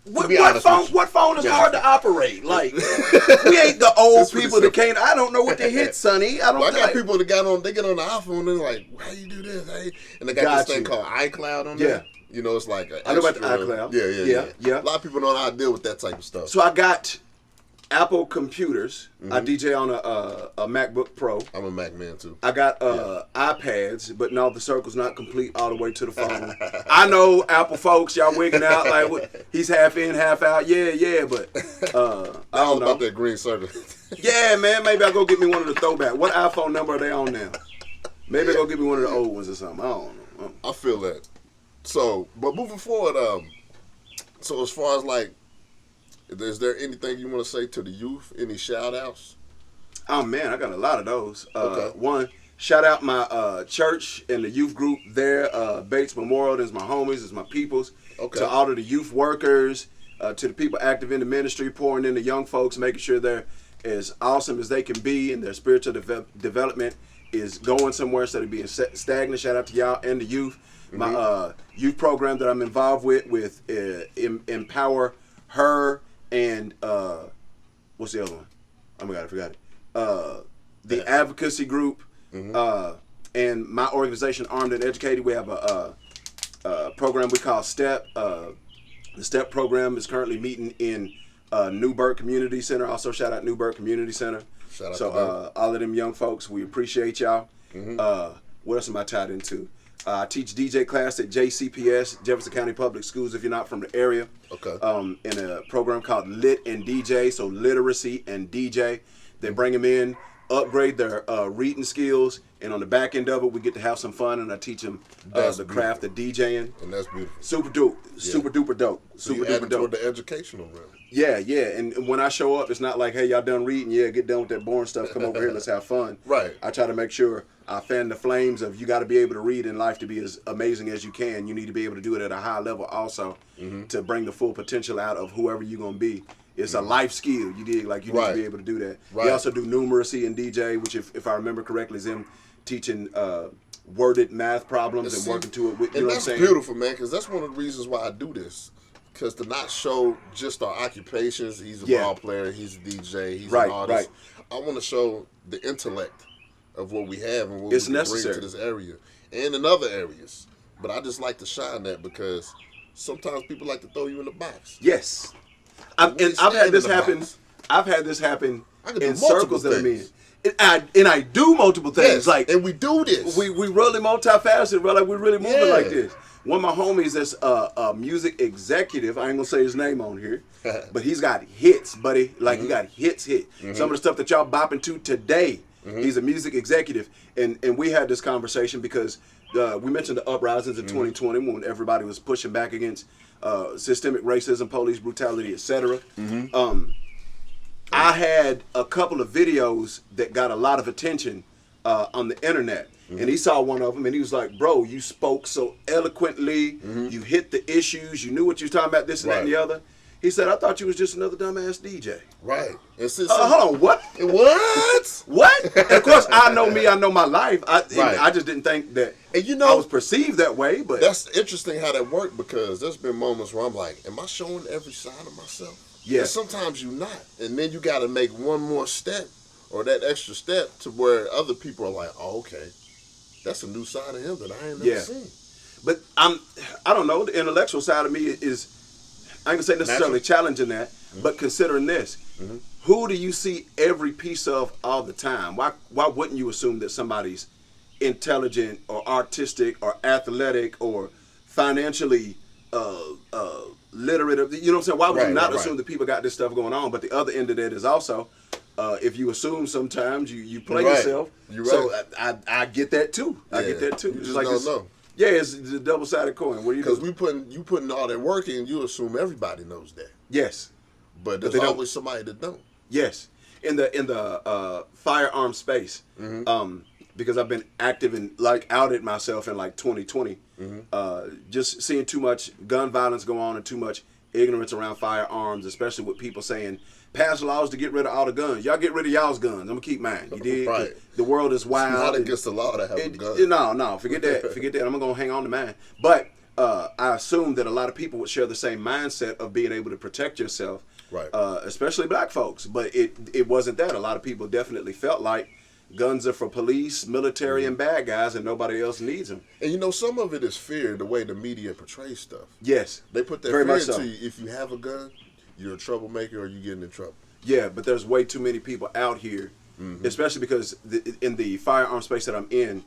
What phone is hard to operate? Like, we ain't the old people that can't. I don't know what they hit, Sonny. I got people that they get on the iPhone and they're like, how you do this? And they got this thing called iCloud on there. You know, it's like I know about the iCloud. Yeah. A lot of people don't know how to deal with that type of stuff. So I got Apple computers. I DJ on a MacBook Pro. I'm a Mac man too. I got iPads, but no, the circle's not complete all the way to the phone. I know Apple folks, y'all wigging out like he's half in, half out. Yeah, but I don't know about that green circle. Yeah, man, maybe I'll go get me one of the throwback. What iPhone number are they on now? Maybe I'll go get me one of the old ones or something. I don't know. I feel that. So, but moving forward, so as far as like, is there anything you want to say to the youth? Any shout outs? Oh man, I got a lot of those. Okay. One, shout out my church and the youth group there, Bates Memorial. There's my homies, there's my peoples. Okay. To all of the youth workers, to the people active in the ministry, pouring in the young folks, making sure they're as awesome as they can be and their spiritual development is going somewhere instead of being stagnant. Shout out to y'all and the youth. My youth program that I'm involved with Empower Her and what's the other one? Oh my God, I forgot it. The advocacy group and my organization, Armed and Educated. We have a program we call STEP. The STEP program is currently meeting in Newburgh Community Center. Also, shout out Newburgh Community Center. Shout out to all of them young folks. We appreciate y'all. What else am I tied into? I teach DJ class at JCPS, Jefferson County Public Schools, if you're not from the area. Okay. In a program called Lit and DJ, so literacy and DJ. They bring them in, upgrade their reading skills, and on the back end of it, we get to have some fun, and I teach them the craft of DJing. And that's beautiful. Super dope. Super duper dope. So super you duper dope. toward the educational realm. Yeah. And when I show up, it's not like, hey, y'all done reading? Yeah, get done with that boring stuff. Come over here, let's have fun. Right. I try to make sure I fan the flames of you got to be able to read in life to be as amazing as you can. You need to be able to do it at a high level also to bring the full potential out of whoever you're going to be. It's a life skill, you dig? Like, you need to be able to do that. Right. We also do numeracy and DJ, which, if I remember correctly, is them teaching worded math problems and working to it with, you know what I'm saying? And that's beautiful, man, because that's one of the reasons why I do this. Because to not show just our occupations, he's a ball player, he's a DJ, he's an artist. I want to show the intellect of what we have and what we can bring to this area and in other areas. But I just like to shine that because sometimes people like to throw you in the box. Yes. I've had this happen. I've had this happen in circles that I'm in. And I do multiple things. Yes, and we do this. We really multifaceted, bro. Like, we really moving like this. One of my homies that's a music executive, I ain't gonna say his name on here, but he's got hits, buddy. Like, he got hits. Some of the stuff that y'all bopping to today, he's a music executive. And we had this conversation because we mentioned the uprisings in 2020 when everybody was pushing back against systemic racism, police brutality, etc. I had a couple of videos that got a lot of attention on the internet. And he saw one of them and he was like, bro, you spoke so eloquently, you hit the issues, you knew what you was talking about, this and that and the other. He said, I thought you was just another dumbass DJ. Right. Hold on, what? What? What? And of course, I know me, I know my life. I just didn't think that I was perceived that way. But that's interesting how that worked, because there's been moments where I'm like, am I showing every side of myself? Yeah. And sometimes you're not. And then you got to make one more step, or that extra step, to where other people are like, oh, okay, that's a new side of him that I ain't never seen. But I don't know, the intellectual side of me is, I ain't gonna say necessarily challenging that, but considering this, who do you see every piece of all the time? Why wouldn't you assume that somebody's intelligent or artistic or athletic or financially literate? You know what I'm saying? Why would you not assume that people got this stuff going on? But the other end of that is also, if you assume sometimes you play yourself. You're so right. I get that too. I get that too. You Just just like don't know. Yeah, it's a double-sided coin. What do you do? Because you putting all that work in, you assume everybody knows that. Yes. But there's always somebody that don't. Yes. In the firearm space, because I've been active and outed myself in 2020, just seeing too much gun violence go on and too much ignorance around firearms, especially with people saying, pass laws to get rid of all the guns. Y'all get rid of y'all's guns. I'm going to keep mine. You did? Right. The world is wild. It's not against the law to have a gun. No, forget that. Forget that. I'm going to hang on to mine. But I assume that a lot of people would share the same mindset of being able to protect yourself, right? Especially black folks. But it wasn't that. A lot of people definitely felt like guns are for police, military, and bad guys, and nobody else needs them. And some of it is fear, the way the media portrays stuff. Yes. They put that Very fear much so. into you. If you have a gun, you're a troublemaker or you're getting in trouble. Yeah, but there's way too many people out here, especially because in the firearm space that I'm in,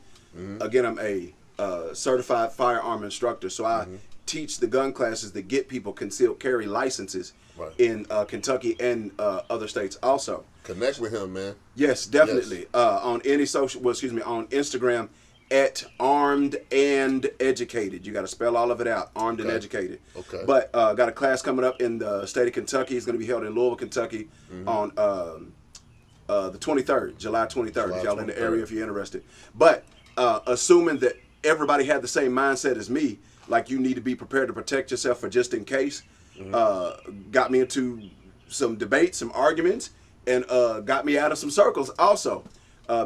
again, I'm a certified firearm instructor, so I teach the gun classes that get people concealed carry licenses in Kentucky and other states also. Connect with him, man. Yes, definitely. Yes. On any on Instagram, at Armed and Educated. You got to spell all of it out, Armed and Educated. Okay. But got a class coming up in the state of Kentucky. It's going to be held in Louisville, Kentucky on the 23rd, July 23rd, if y'all in the area if you're interested. But assuming that everybody had the same mindset as me, like you need to be prepared to protect yourself for just in case, got me into some debates, some arguments, and got me out of some circles also.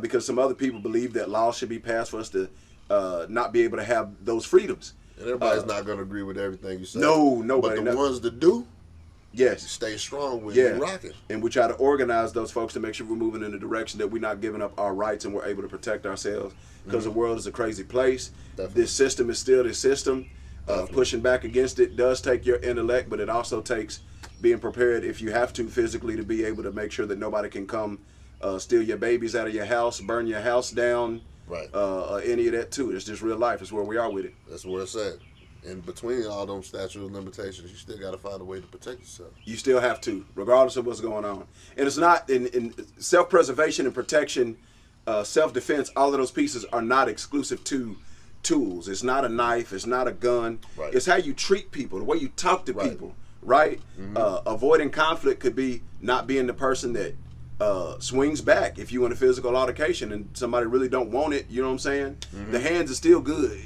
Because some other people believe that laws should be passed for us to not be able to have those freedoms. And everybody's not going to agree with everything you say. No, nobody. But the ones that do, yes, stay strong with you rocking. And we try to organize those folks to make sure we're moving in the direction that we're not giving up our rights and we're able to protect ourselves. Because the world is a crazy place. Definitely. This system is still this system. Pushing back against it does take your intellect, but it also takes being prepared, if you have to, physically, to be able to make sure that nobody can come steal your babies out of your house, burn your house down, any of that too. It's just real life. It's where we are with it. That's where it's at. And between all them statute of limitations, you still got to find a way to protect yourself. You still have to, regardless of what's going on. And it's not, in self-preservation and protection, self-defense, all of those pieces are not exclusive to tools. It's not a knife. It's not a gun. Right. It's how you treat people, the way you talk to people, right? Avoiding conflict could be not being the person that swings back if you in a physical altercation and somebody really don't want it. You know what I'm saying? The hands are still good.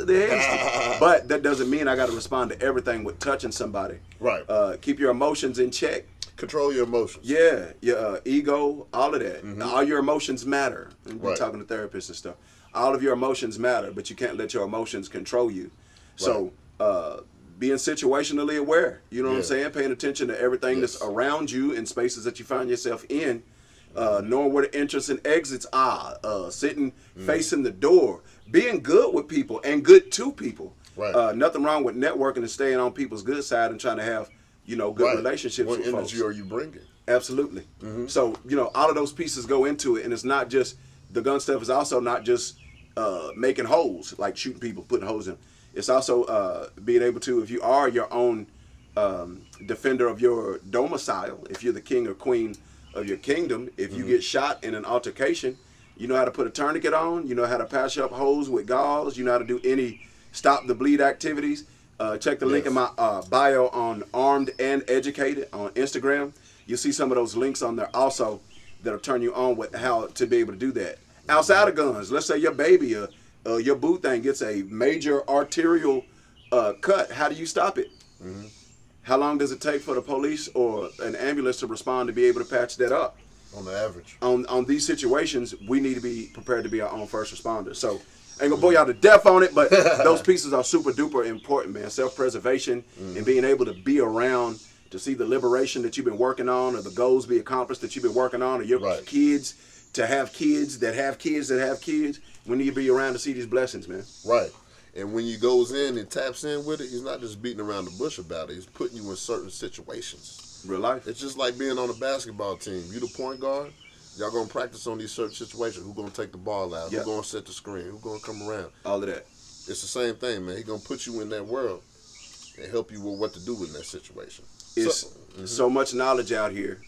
The hands but that doesn't mean I got to respond to everything with touching somebody. Right. Keep your emotions in check. Control your emotions. Yeah, your ego, all of that. All your emotions matter. We're talking to therapists and stuff. All of your emotions matter, but you can't let your emotions control you. So being situationally aware, you know what I'm saying? Paying attention to everything that's around you in spaces that you find yourself in, knowing where the entrances and exits are, sitting facing the door, being good with people and good to people. Nothing wrong with networking and staying on people's good side and trying to have, good relationships with folks. What energy are you bringing? Absolutely. So, all of those pieces go into it, and it's not just, the gun stuff is also not just making holes, like shooting people, putting holes in. It's also being able to, if you are your own defender of your domicile, if you're the king or queen of your kingdom, if you get shot in an altercation, You know how to put a tourniquet on. You know how to patch up holes with gauze. You know how to do any stop the bleed activities. Check the link in my bio on Armed and Educated on Instagram. You'll see some of those links on there also that'll turn you on with how to be able to do that. Outside of guns, let's say your baby or your boo thing gets a major arterial cut. How do you stop it? Mm-hmm. How long does it take for the police or an ambulance to respond to be able to patch that up? On the average. On these situations, we need to be prepared to be our own first responders. So, I ain't gonna bore y'all to death on it, but those pieces are super duper important, man. Self-preservation and being able to be around to see the liberation that you've been working on, or the goals be accomplished that you've been working on, or your kids to have kids that have kids that have kids. We need to be around to see these blessings, man. Right. And when he goes in and taps in with it, he's not just beating around the bush about it. He's putting you in certain situations. Real life. It's just like being on a basketball team. You the point guard. Y'all gonna practice on these certain situations. Who gonna take the ball out? Who gonna set the screen? Who gonna come around? All of that. It's the same thing, man. He gonna put you in that world and help you with what to do in that situation. It's so much knowledge out here,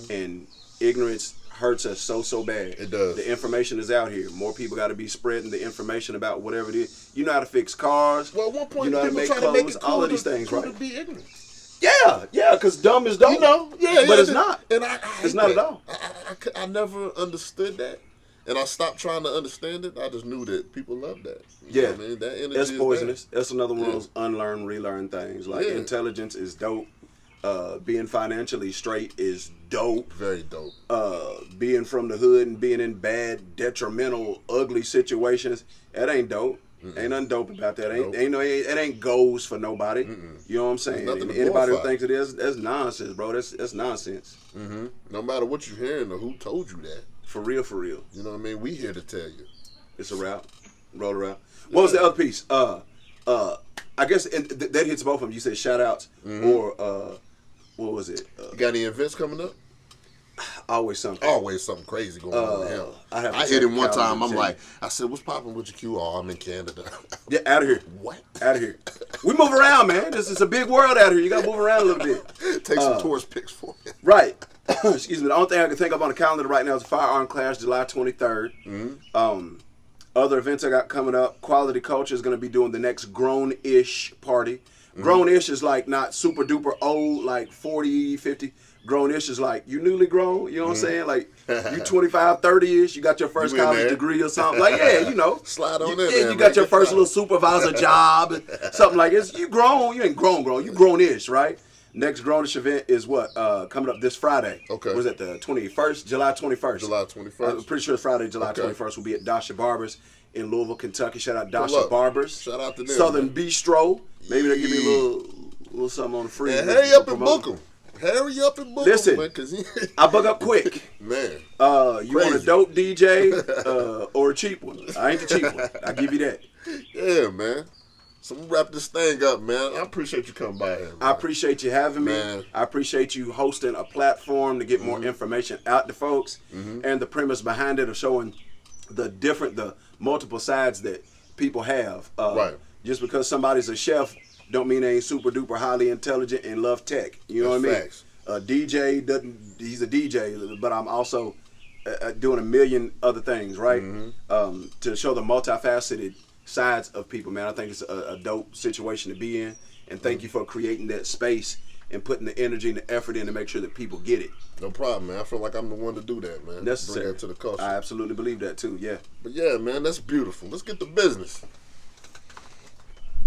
and ignorance hurts us so bad. It does. The information is out here. More people got to be spreading the information about whatever it is. You know how to fix cars. Well, at one point, you know how to make clothes. All of these things, right? To be ignorant. Yeah, because dumb is dumb. You know, but it's not. And I it's not at all. I never understood that, and I stopped trying to understand it. I just knew that people love that. You know what I mean, that energy that's poisonous. Is there. That's another one of those unlearn, relearn things. Like intelligence is dope. Being financially straight is dope. Very dope. Being from the hood and being in bad, detrimental, ugly situations, that ain't dope. Ain't nothing dope about that. It ain't goals for nobody. You know what I'm saying? And anybody who thinks it is, that's nonsense, bro. That's nonsense. No matter what you're hearing or who told you that. For real. You know what I mean? We here to tell you. It's a wrap. Roll around. What was the other piece? I guess that hits both of them. You said shout outs or what was it? You got any events coming up? Always something. Always something crazy going on with him. I hit him one time. I'm like, I said, what's popping with your Q? Oh, I'm in Canada. Yeah, out of here. What? Out of here. We move around, man. It's a big world out here. You got to move around a little bit. Take some tourist pics for me. Right. Excuse me. The only thing I can think of on the calendar right now is a firearm class, July 23rd. Other events I got coming up. Quality Culture is going to be doing the next Grown-ish party. Grown-ish is like not super duper old, like 40, 50. Grown-ish is like you newly grown, you know what I'm saying? Like you 25, 30-ish, you got your first college degree or something. Like, you know. Slide on in there, you got your first little supervisor job, something like this. You grown, you ain't grown. You grown-ish, right? Next Grownish event is what? Coming up this Friday. Okay. Was it the 21st? July 21st. July 21st. I'm pretty sure it's Friday, July 21st. Will be at Dasha Barbers in Louisville, Kentucky. Shout out Dasha Barbers. Shout out to them. Southern Bistro. Maybe they'll give me a little something on the free. And hurry up and book them. Hurry up and book Listen, them, man, because I book up quick. Man. You want a dope DJ or a cheap one? I ain't the cheap one. I give you that. Yeah, man. So we'll wrap this thing up, man. I appreciate you coming by here, man. I appreciate you having me. Man. I appreciate you hosting a platform to get more information out to folks. And the premise behind it of showing the multiple sides that people have. Right. Just because somebody's a chef don't mean they ain't super duper highly intelligent and love tech. You know what I mean? Facts. A DJ he's a DJ, but I'm also doing a million other things, right? To show the multifaceted sides of people, man. I think it's a dope situation to be in, and thank you for creating that space and putting the energy and the effort in to make sure that people get it. No problem, man. I feel like I'm the one to do that, man. Necessary. Bring that to the culture. I absolutely believe that too, yeah. But yeah, man, that's beautiful. Let's get to business.